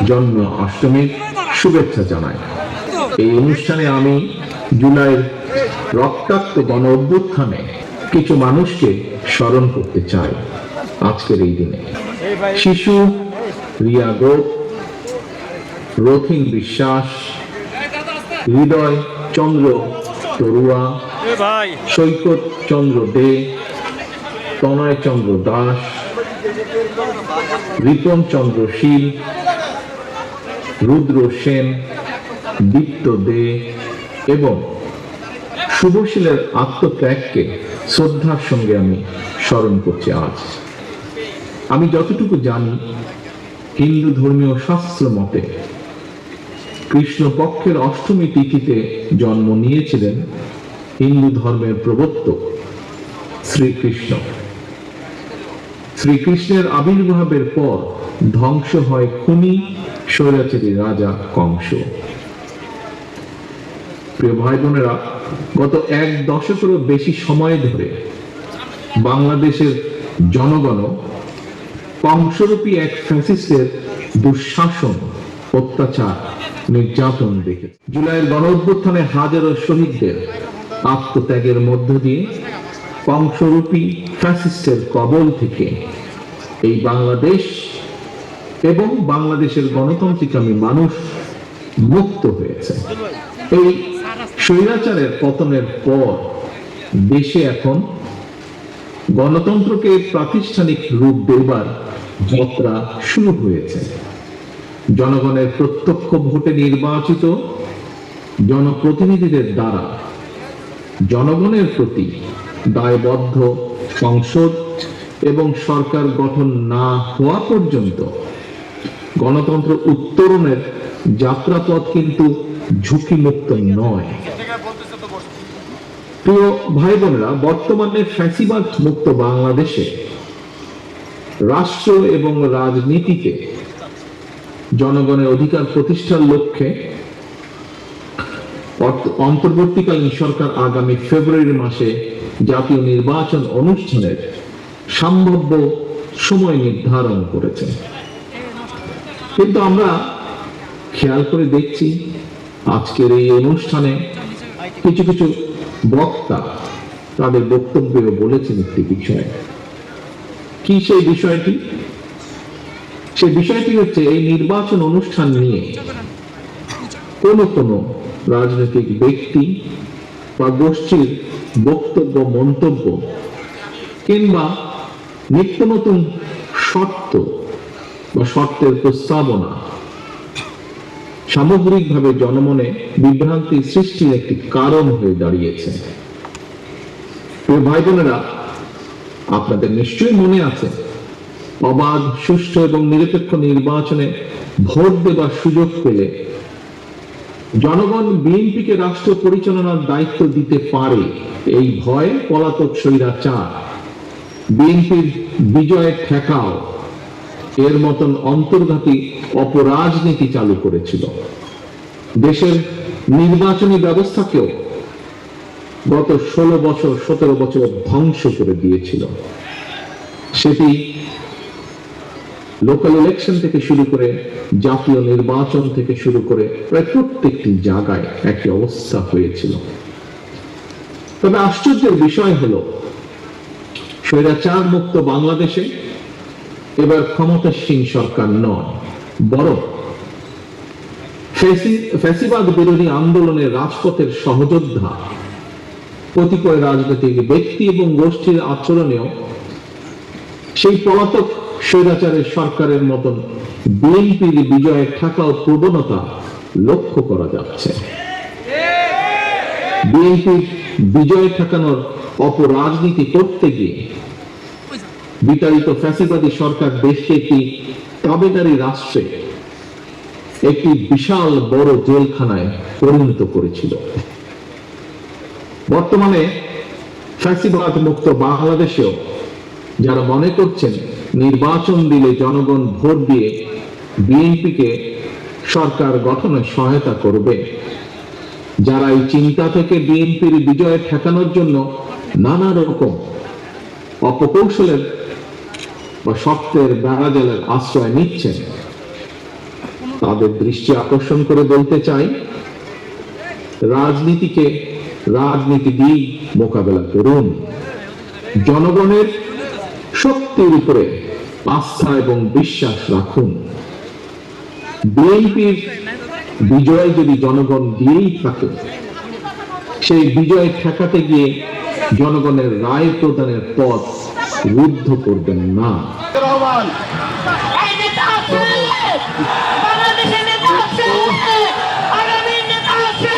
জন্ম অষ্টমীর শুভেচ্ছা জানাই। এই অনুষ্ঠানে আমি জুলাইয়ের রক্তাক্ত গণ অভ্যুত্থানে কিছু মানুষকে স্মরণ করতে চাই। আজকের এই দিনে শিশু রিয়া গোপ, রথিন বিশ্বাস, হৃদয় চন্দ্র তরুয়া, সৈকত চন্দ্র দে, তনয় চন্দ্র দাস, রিপন চন্দ্র শীল, রুদ্র সেন, দীপ্ত দে এবং শুভশীলের আত্মত্যাগকে শ্রদ্ধার সঙ্গে আমি স্মরণ করছি আজ। আমি যতটুকু জানি, হিন্দু ধর্মীয় শাস্ত্র মতে কৃষ্ণপক্ষের অষ্টমী তিথিতে জন্ম নিয়েছিলেন হিন্দু ধর্মের প্রবর্তক শ্রীকৃষ্ণ। শ্রীকৃষ্ণের আবির্ভাবের পর ধ্বংস হয় খুনি স্বৈরাচারী রাজা কংস। প্রিয় ভাই বোনেরা, গত 1 দশকেরও বেশি সময় ধরে বাংলাদেশের জনগণ কংসরূপী এক ফ্যাসিস্টের দুঃশাসন, অত্যাচার, নির্যাতন দেখেছে। জুলাইয়ের গণ অভ্যুত্থানে হাজারো শহীদদের আত্মত্যাগের মধ্য দিয়ে কংসরূপী ফ্যাসিস্টের কবল থেকে এই বাংলাদেশ এবং বাংলাদেশের গণতান্ত্রিকামী মানুষ মুক্ত হয়েছে। এই স্বৈরাচারের পতনের পর দেশে এখন গণতন্ত্রকে প্রাতিষ্ঠানিক রূপ দেবার যাত্রা শুরু হয়েছে। জনগণের প্রত্যক্ষ ভোটে নির্বাচিত জনপ্রতিনিধিদের দ্বারা জনগণের প্রতি দায়বদ্ধ সংসদ এবং সরকার গঠন না হওয়া পর্যন্ত গণতন্ত্র উত্তরণের যাত্রাপথ কিন্তু ঝুঁকিমুক্ত নয়। প্রিয় ভাই বোনেরা, বর্তমানে ফ্যাসিবাদ মুক্ত বাংলাদেশে রাষ্ট্র এবং রাজনীতিতে জনগণের অধিকার প্রতিষ্ঠার লক্ষ্যে অন্তর্বর্তীকালীন সরকার আগামী ফেব্রুয়ারি মাসে জাতীয় নির্বাচন অনুষ্ঠানের সম্ভাব্য সময় নির্ধারণ করেছে। কিন্তু আমরা খেয়াল করে দেখছি আজকের এই অনুষ্ঠানে কিছু কিছু বক্তা তাদের বক্তব্যে বলেছেন একটি বিষয়। কি সেই বিষয়টি? সেই বিষয়টি হচ্ছে এই নির্বাচন অনুষ্ঠান নিয়ে কোন রাজনৈতিক ব্যক্তি বা গোষ্ঠীর বক্তব্য, মন্তব্য কিংবা নিত্য নতুন শর্ত বা শর্তের প্রস্তাবনা সামগ্রিকভাবে জনমনে বিভ্রান্তি সৃষ্টির একটি কারণ হয়ে দাঁড়িয়েছে। প্রিয় ভাই বোনেরা, আপনাদের নিশ্চয়ই মনে আছে অবাধ, সুষ্ঠু এবং নিরপেক্ষ নির্বাচনে ভোট দেবার সুযোগ পেলে জনগণ বিএনপিকে রাষ্ট্র পরিচালনার দায়িত্ব দিতে পারে এই ভয়ে পলাতক স্বৈরাচার বিএনপির বিজয় ঠেকাও এর মতন অন্তর্ঘাতী অপরাজনীতি চালু করেছিল। দেশের নির্বাচনী ব্যবস্থাকেও গত 17 বছর ধ্বংস করে দিয়েছিল। সেটি লোকাল ইলেকশন থেকে শুরু করে জাতীয় নির্বাচন থেকে শুরু করে প্রায় প্রত্যেকটি জায়গায় একই অবস্থা হয়েছিল। তবে আশ্চর্যের বিষয় হলো স্বৈরাচার মুক্ত বাংলাদেশে এবার ক্ষমতাসীন সরকার নয়, বরং ফ্যাসিবাদ বিরোধী আন্দোলনের রাজপথের সহযোদ্ধা কতিপয় রাজনৈতিক ব্যক্তি এবং গোষ্ঠীর আচরণেও সেই পলাতক স্বৈরাচারের সরকারের মতন বিএনপির বিজয়ের ঠেকাও প্রবণতা লক্ষ্য করা যাচ্ছে। বিএনপির বিজয় ঠেকানোর অপরাজনীতি করতে গিয়ে বিতাড়িত ফ্যাসিবাদী সরকার দেশকে একটি তাবেদারি রাষ্ট্রে একটি বিশাল বড় জেলখানায় পরিণত করেছিল। বর্তমানে ফ্যাসিবাদ মুক্ত বাংলাদেশেও যারা মনে করছেন নির্বাচন দিলে জনগণ ভোট দিয়ে বিএনপিকে সরকার গঠনে সহায়তা করবে, যারা এই চিন্তা থেকে বিএনপির বিজয় ঠেকানোর জন্য নানা রকম অপকৌশলের বা শর্তের বেড়াজালের আশ্রয় নিচ্ছেন, তাদের দৃষ্টি আকর্ষণ করে বলতে চাই, রাজনীতিকে রাজনীতি দিয়ে মোকাবেলা করুন। জনগণের শক্তির উপরে আস্থা এবং বিশ্বাস রাখুন। বিএনপির বিজয় যদি জনগণ দিয়েই থাকে, সেই বিজয় ঠেকাতে গিয়ে জনগণের রায় প্রদানের পথ রুদ্ধ করবেন না। বাংলাদেশের নেতা আছে, আগামী নেতা আছে,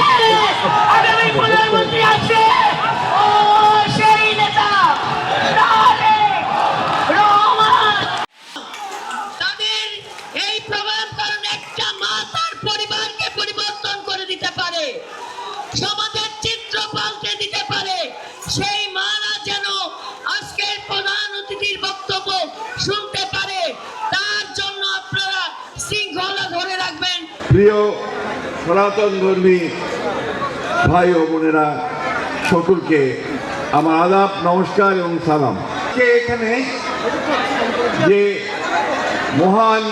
প্রিয় সনাতন ধর্মী ভাই ও বোনেরা, সকলকে আমার আদাব, নমস্কার এবং সালাম। এখানে যে মহান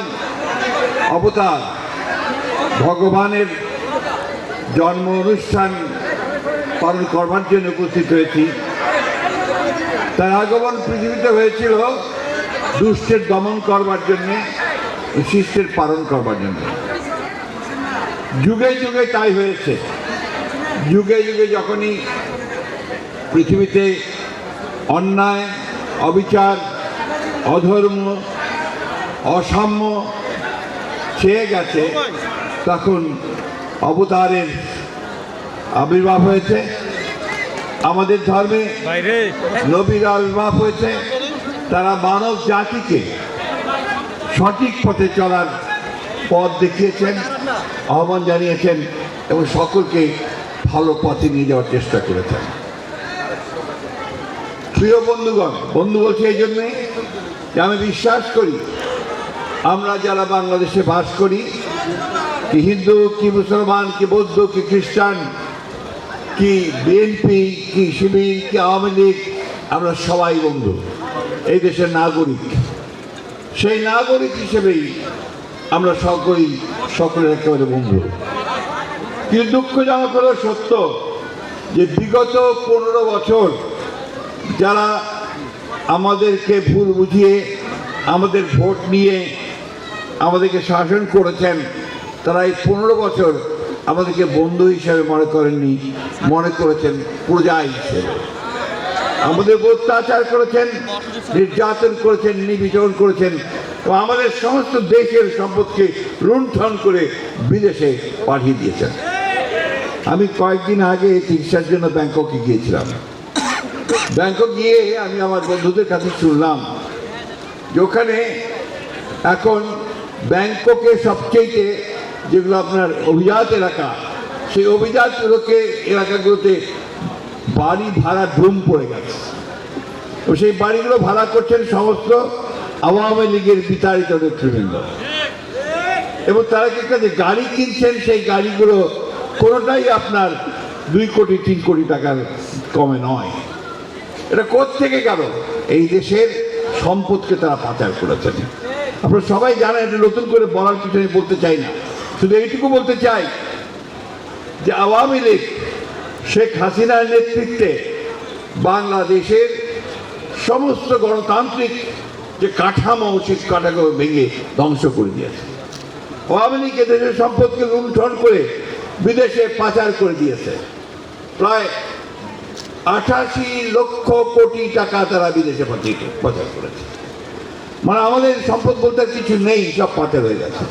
অবতার ভগবানের জন্ম অনুষ্ঠান পালন করবার জন্য উপস্থিত হয়েছি। তার আগমন পৃথিবীতে হয়েছিল দুষ্টের দমন করবার জন্যে, শিষ্টের পালন করবার জন্য। যুগে যুগে তাই হয়েছে। যুগে যুগে যখনই পৃথিবীতে অন্যায়, অবিচার, অধর্ম, অসাম্য ছেয়ে গেছে, তখন অবতারের আবির্ভাব হয়েছে। আমাদের ধর্মে নবীর আবির্ভাব হয়েছে। তারা মানব জাতিকে সঠিক পথে চলার পথ দেখিয়েছেন, আহ্বান জানিয়েছেন এবং সকলকে ভালো পথে নিয়ে যাওয়ার চেষ্টা করেছেন। প্রিয় বন্ধুগণ, বন্ধু বলছি এই জন্যই যে আমি বিশ্বাস করি আমরা যারা বাংলাদেশে বাস করি, কি হিন্দু, কি মুসলমান, কি বৌদ্ধ, কি খ্রিস্টান, কি বিএনপি, কি শিবির, কি আওয়ামী লীগ, আমরা সবাই বন্ধু, এই দেশের নাগরিক। সেই নাগরিক হিসেবেই আমরা সকলের একেবারে বন্ধু। কিন্তু দুঃখজনক হলো সত্য যে বিগত 15 বছর যারা আমাদেরকে ভুল বুঝিয়ে, আমাদের ভোট নিয়ে আমাদেরকে শাসন করেছেন, তারা এই 15 বছর আমাদেরকে বন্ধু হিসেবে মনে করেননি, মনে করেছেন প্রজা হিসেবে। আমাদের অত্যাচার করেছেন, নির্যাতন করেছেন, নিপীড়ন করেছেন এবং আমাদের সমস্ত দেশের সম্পদকে লুণ্ঠন করে বিদেশে পাঠিয়ে দিয়েছেন। আমি কয়েকদিন আগে চিকিৎসার জন্য ব্যাংককে গিয়েছিলাম। ব্যাংকক গিয়ে আমি আমার বন্ধুদের কাছে শুনলাম যে ওখানে এখন ব্যাংককে সবচেয়ে যেগুলো আপনার অভিজাত এলাকা, সেই অভিজাতগুলোকে এলাকাগুলোতে বাড়ি ভাড়া ধুম পড়ে গেছে। তো সেই বাড়িগুলো ভাড়া করছেন সমস্ত আওয়ামী লীগের বিতাড়িত নেতৃবৃন্দ এবং তারা কি যে গাড়ি কিনছেন, সেই গাড়িগুলো কোনোটাই আপনার 2 কোটি 3 কোটি টাকার কমে নয়। এটা কোত্থেকে গেল? এই দেশের সম্পদকে তারা পাচার করেছেন। আপনারা সবাই জানেন, এটা নতুন করে বলার কিছু আমি বলতে চাই না, শুধু এইটুকু বলতে চাই যে আওয়ামী লীগ শেখ হাসিনার নেতৃত্বে বাংলাদেশের সমস্ত গণতান্ত্রিক যে কাঠামো, সেই কাঠামো ভেঙে ধ্বংস করে দিয়েছে। আওয়ামী লীগ দেশের সম্পদকে লুণ্ঠন করে বিদেশে পাচার করে দিয়েছে। প্রায় 88 লক্ষ কোটি টাকা তারা বিদেশে পাচার করেছে। মানে আমাদের সম্পদ বলতে কিছু নেই, সব পাচার হয়ে গেছে।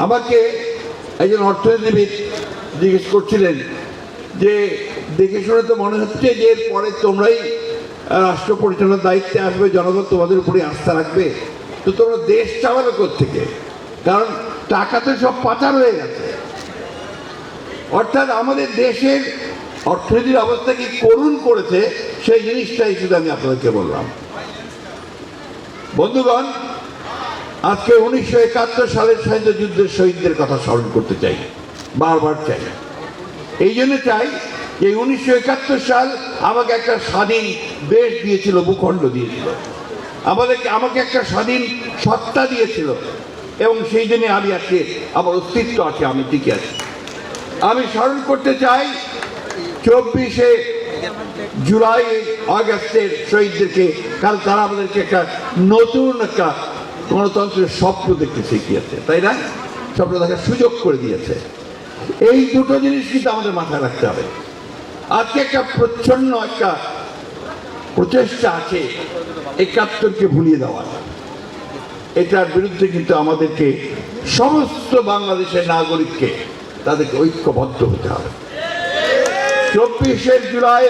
আমাকে একজন অর্থনীতিবিদ জিজ্ঞেস করছিলেন যে দেখে শুনে তো মনে হচ্ছে যে এরপরে তোমরাই রাষ্ট্র পরিচালনার দায়িত্বে আসবে, জনগণ তোমাদের উপরে আস্থা রাখবে, তো তোমরা দেশ চালাবে কোত্থেকে? কারণ টাকা তো সব পাচার হয়ে গেছে। অর্থাৎ আমাদের দেশের অর্থনীতির অবস্থা কি করুণ করেছে, সেই জিনিসটাই শুধু আমি আপনাদেরকে বললাম। বন্ধুগণ, আজকে 1971 সালের স্বাধীনতা যুদ্ধের শহীদদের কথা স্মরণ করতে চাই, বারবার চাই। এই জন্য চাই যে 1971 সাল আমাকে একটা স্বাধীন দেশ দিয়েছিল, ভূখণ্ড দিয়েছিল, আমাকে একটা স্বাধীন সত্তা দিয়েছিল এবং সেই জন্য আমি আজকে আমার অস্তিত্ব আছে, আমি টিকে আছি। আমি স্মরণ করতে চাই 24শে জুলাই আগস্টের শহীদদেরকে, কারণ তারা আমাদেরকে একটা নতুন একটা গণতন্ত্রের স্বপ্ন দেখতে শিখিয়েছে, তাই না? স্বপ্ন দেখার সুযোগ করে দিয়েছে। এই দুটো জিনিস কিন্তু আমাদের মাথায় রাখতে হবে। আজকে একটা প্রচ্ছন্ন একটা প্রচেষ্টা আছে 71কে ভুলিয়ে দেওয়ার। এটার বিরুদ্ধে কিন্তু আমাদেরকে সমস্ত বাংলাদেশের নাগরিককে তাদেরকে ঐক্যবদ্ধ হতে হবে। 24শে জুলাই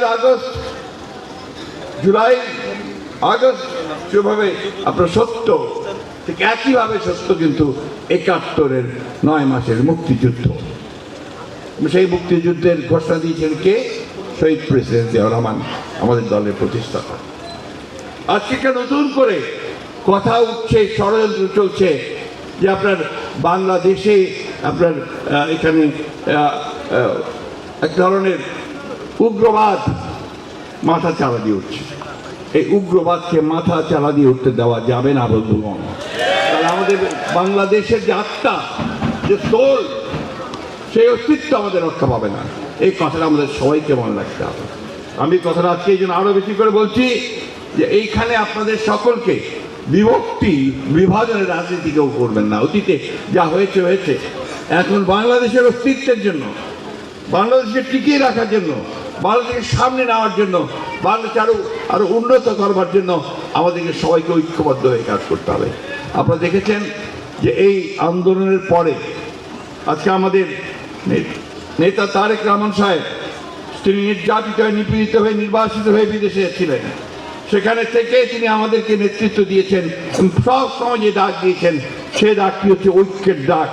আগস্ট যেভাবে আপনার সত্য, ঠিক একইভাবে সত্য কিন্তু 71-এর 9 মাসের মুক্তিযুদ্ধ। সেই মুক্তিযুদ্ধের ঘোষণা দিয়েছেন কে? শহীদ প্রেসিডেন্ট জিয়াউর রহমান, আমাদের দলের প্রতিষ্ঠাতা। আজকে একটা নতুন করে কথা উঠছে, ষড়যন্ত্র চলছে যে আপনার বাংলাদেশে আপনার এখানে এক ধরনের উগ্রবাদ মাথা চালা দিয়ে উঠছে। এই উগ্রবাদকে মাথা চালা দিয়ে উঠতে দেওয়া যাবে না বন্ধুগণ। তাহলে আমাদের বাংলাদেশের যে আত্মা, যে সোল, সেই অস্তিত্ব আমাদের রক্ষা পাবে না। এই কথাটা আমাদের সবাইকে মনে রাখতে হবে। আমি কথাটা আজকে এই জন্য আরো বেশি করে বলছি যে এইখানে আপনাদের সকলকে বিভক্তি বিভাজনের রাজনীতি কেউ করবেন না। অতীতে যা হয়েছে হয়েছে। এখন বাংলাদেশের অস্তিত্বের জন্য, বাংলাদেশকে টিকিয়ে রাখার জন্য, বাংলাদেশকে সামনে নেওয়ার জন্য, বাংলাদেশ আরো উন্নত করবার জন্য আমাদেরকে সবাইকে ঐক্যবদ্ধ হয়ে কাজ করতে হবে। আপনারা দেখেছেন যে এই আন্দোলনের পরে আজকে আমাদের নেতা তারেক রহমান সাহেব, তিনি নির্যাতিত হয়ে, নিপীড়িত হয়ে, নির্বাসিত হয়ে বিদেশে ছিলেন। সেখানে থেকে তিনি আমাদেরকে নেতৃত্ব দিয়েছেন, সব সময় যে ডাক দিয়েছেন, সে ডাকটি হচ্ছে ঐক্যের ডাক,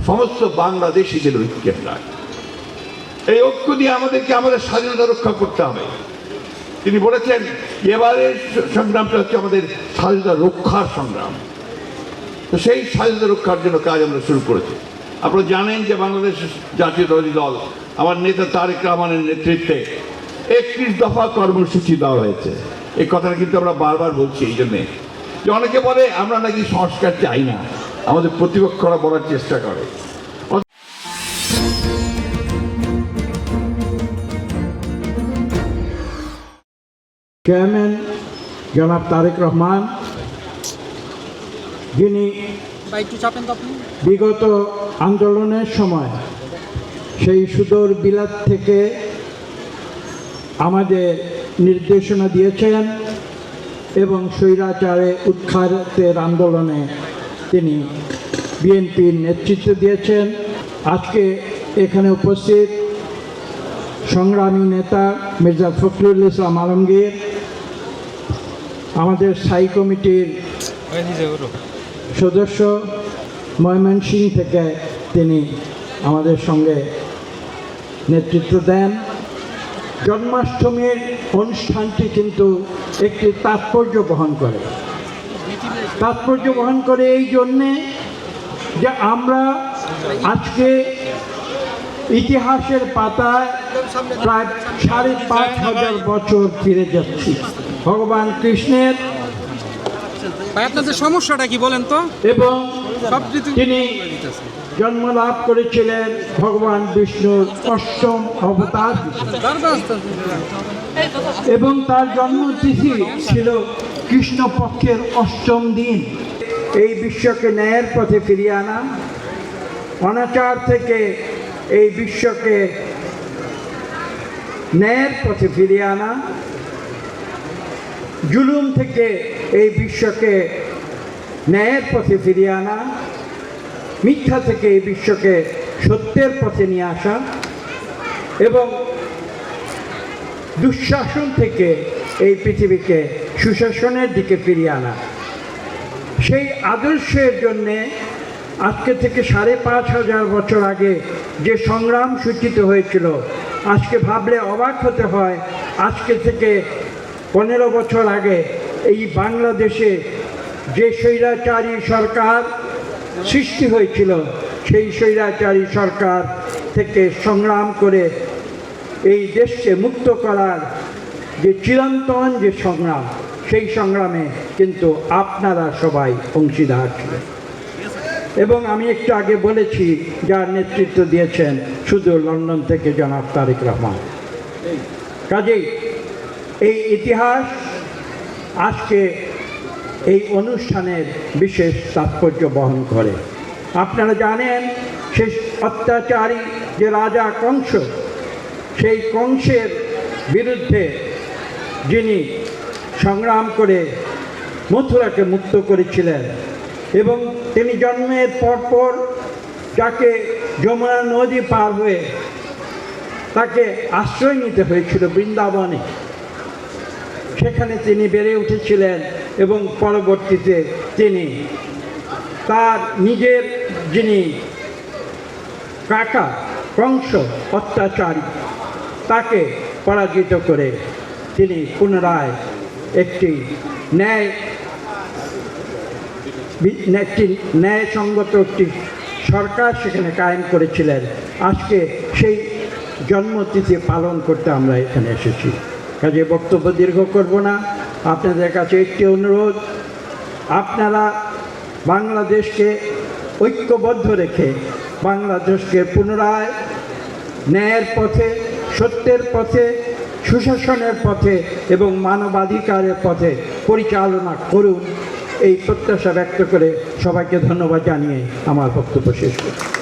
সমস্ত বাংলাদেশিদের ঐক্যের ডাক। এই ঐক্য দিয়ে আমাদেরকে আমাদের স্বাধীনতা রক্ষা করতে হবে। তিনি বলেছেন এবারের সংগ্রামটা হচ্ছে আমাদের স্বাধীনতা রক্ষার সংগ্রাম। তো সেই স্বাধীনতা রক্ষার জন্য কাজ আমরা শুরু করেছি। আপনারা জানেন যে বাংলাদেশ জাতীয়তাবাদী দল আমার নেতা তারেক রহমানের নেতৃত্বে 31 দফা কর্মসূচি দেওয়া হয়েছে। এই কথাটা কিন্তু আমরা বারবার বলছি এই জন্যে যে অনেকে বলে আমরা নাকি সংস্কার চাই না, আমাদের প্রতিপক্ষরা বলার চেষ্টা করে। চেয়ারম্যান জনাব তারেক রহমান, যিনি বিগত আন্দোলনের সময় সেই সুদূর বিলাত থেকে আমাদের নির্দেশনা দিয়েছেন এবং স্বৈরাচারে উৎখাতের আন্দোলনে তিনি বিএনপির নেতৃত্ব দিয়েছেন। আজকে এখানে উপস্থিত সংগ্রামী নেতা মির্জা ফখরুল ইসলাম আলমগীর, আমাদের স্থায়ী কমিটির সদস্য, ময়মনসিংহ থেকে তিনি আমাদের সঙ্গে নেতৃত্ব দেন। জন্মাষ্টমীর অনুষ্ঠানটি কিন্তু একটি তাৎপর্য বহন করে এই জন্যে যে আমরা আজকে ইতিহাসের পাতায় প্রায় 5,500 বছর ফিরে যাচ্ছি। ভগবান কৃষ্ণের আপনাদের সমস্যাটা কি বলেন তো? এবং তিনি জন্ম লাভ করেছিলেন ভগবান বিষ্ণুর 8ম অবতার, এবং তার জন্মতিথি ছিল কৃষ্ণপক্ষের 8ম দিন। এই বিশ্বকে ন্যায়ের পথে ফিরিয়ে আনা, অনাচার থেকে এই বিশ্বকে ন্যায়ের পথে ফিরিয়ে আনা, জুলুম থেকে এই বিশ্বকে ন্যায়ের পথে ফিরিয়ে আনা, মিথ্যা থেকে এই বিশ্বকে সত্যের পথে নিয়ে আসা এবং দুঃশাসন থেকে এই পৃথিবীকে সুশাসনের দিকে ফিরিয়ে আনা। সেই আদর্শের জন্যে আজকে থেকে 5,500 বছর আগে যে সংগ্রাম সূচিত হয়েছিল, আজকে ভাবলে অবাক হতে হয়। আজকে থেকে 15 বছর আগে এই বাংলাদেশে যে স্বৈরাচারী সরকার সৃষ্টি হয়েছিল, সেই স্বৈরাচারী সরকার থেকে সংগ্রাম করে এই দেশকে মুক্ত করার যে চিরন্তন যে সংগ্রাম, সেই সংগ্রামে কিন্তু আপনারা সবাই অংশীদার ছিলেন। এবং আমি একটু আগে বলেছি যার নেতৃত্ব দিয়েছেন শুধু লন্ডন থেকে জনাব তারেক রহমান। কাজেই এই ইতিহাস আজকে এই অনুষ্ঠানের বিশেষ তাৎপর্য বহন করে। আপনারা জানেন সেই অত্যাচারী যে রাজা কংস, সেই কংসের বিরুদ্ধে যিনি সংগ্রাম করে মথুরাকে মুক্ত করেছিলেন, এবং তিনি জন্মের পরপর যাকে যমুনা নদী পার হয়ে তাকে আশ্রয় নিতে হয়েছিল বৃন্দাবনে, সেখানে তিনি বেড়ে উঠেছিলেন এবং পরবর্তীতে তিনি তার নিজের যিনি কাকা কংস অত্যাচারী, তাকে পরাজিত করে তিনি পুনরায় একটি ন্যায়সঙ্গত একটি সরকার সেখানে কায়েম করেছিলেন। আজকে সেই জন্মতিথি পালন করতে আমরা এখানে এসেছি। কাজে বক্তব্য দীর্ঘ করব না, আপনাদের কাছে একটি অনুরোধ, আপনারা বাংলাদেশকে ঐক্যবদ্ধ রেখে বাংলাদেশকে পুনরায় ন্যায়ের পথে, সত্যের পথে, সুশাসনের পথে এবং মানবাধিকারের পথে পরিচালনা করুন, এই প্রত্যাশা ব্যক্ত করে সবাইকে ধন্যবাদ জানিয়ে আমার বক্তব্য শেষ করছি।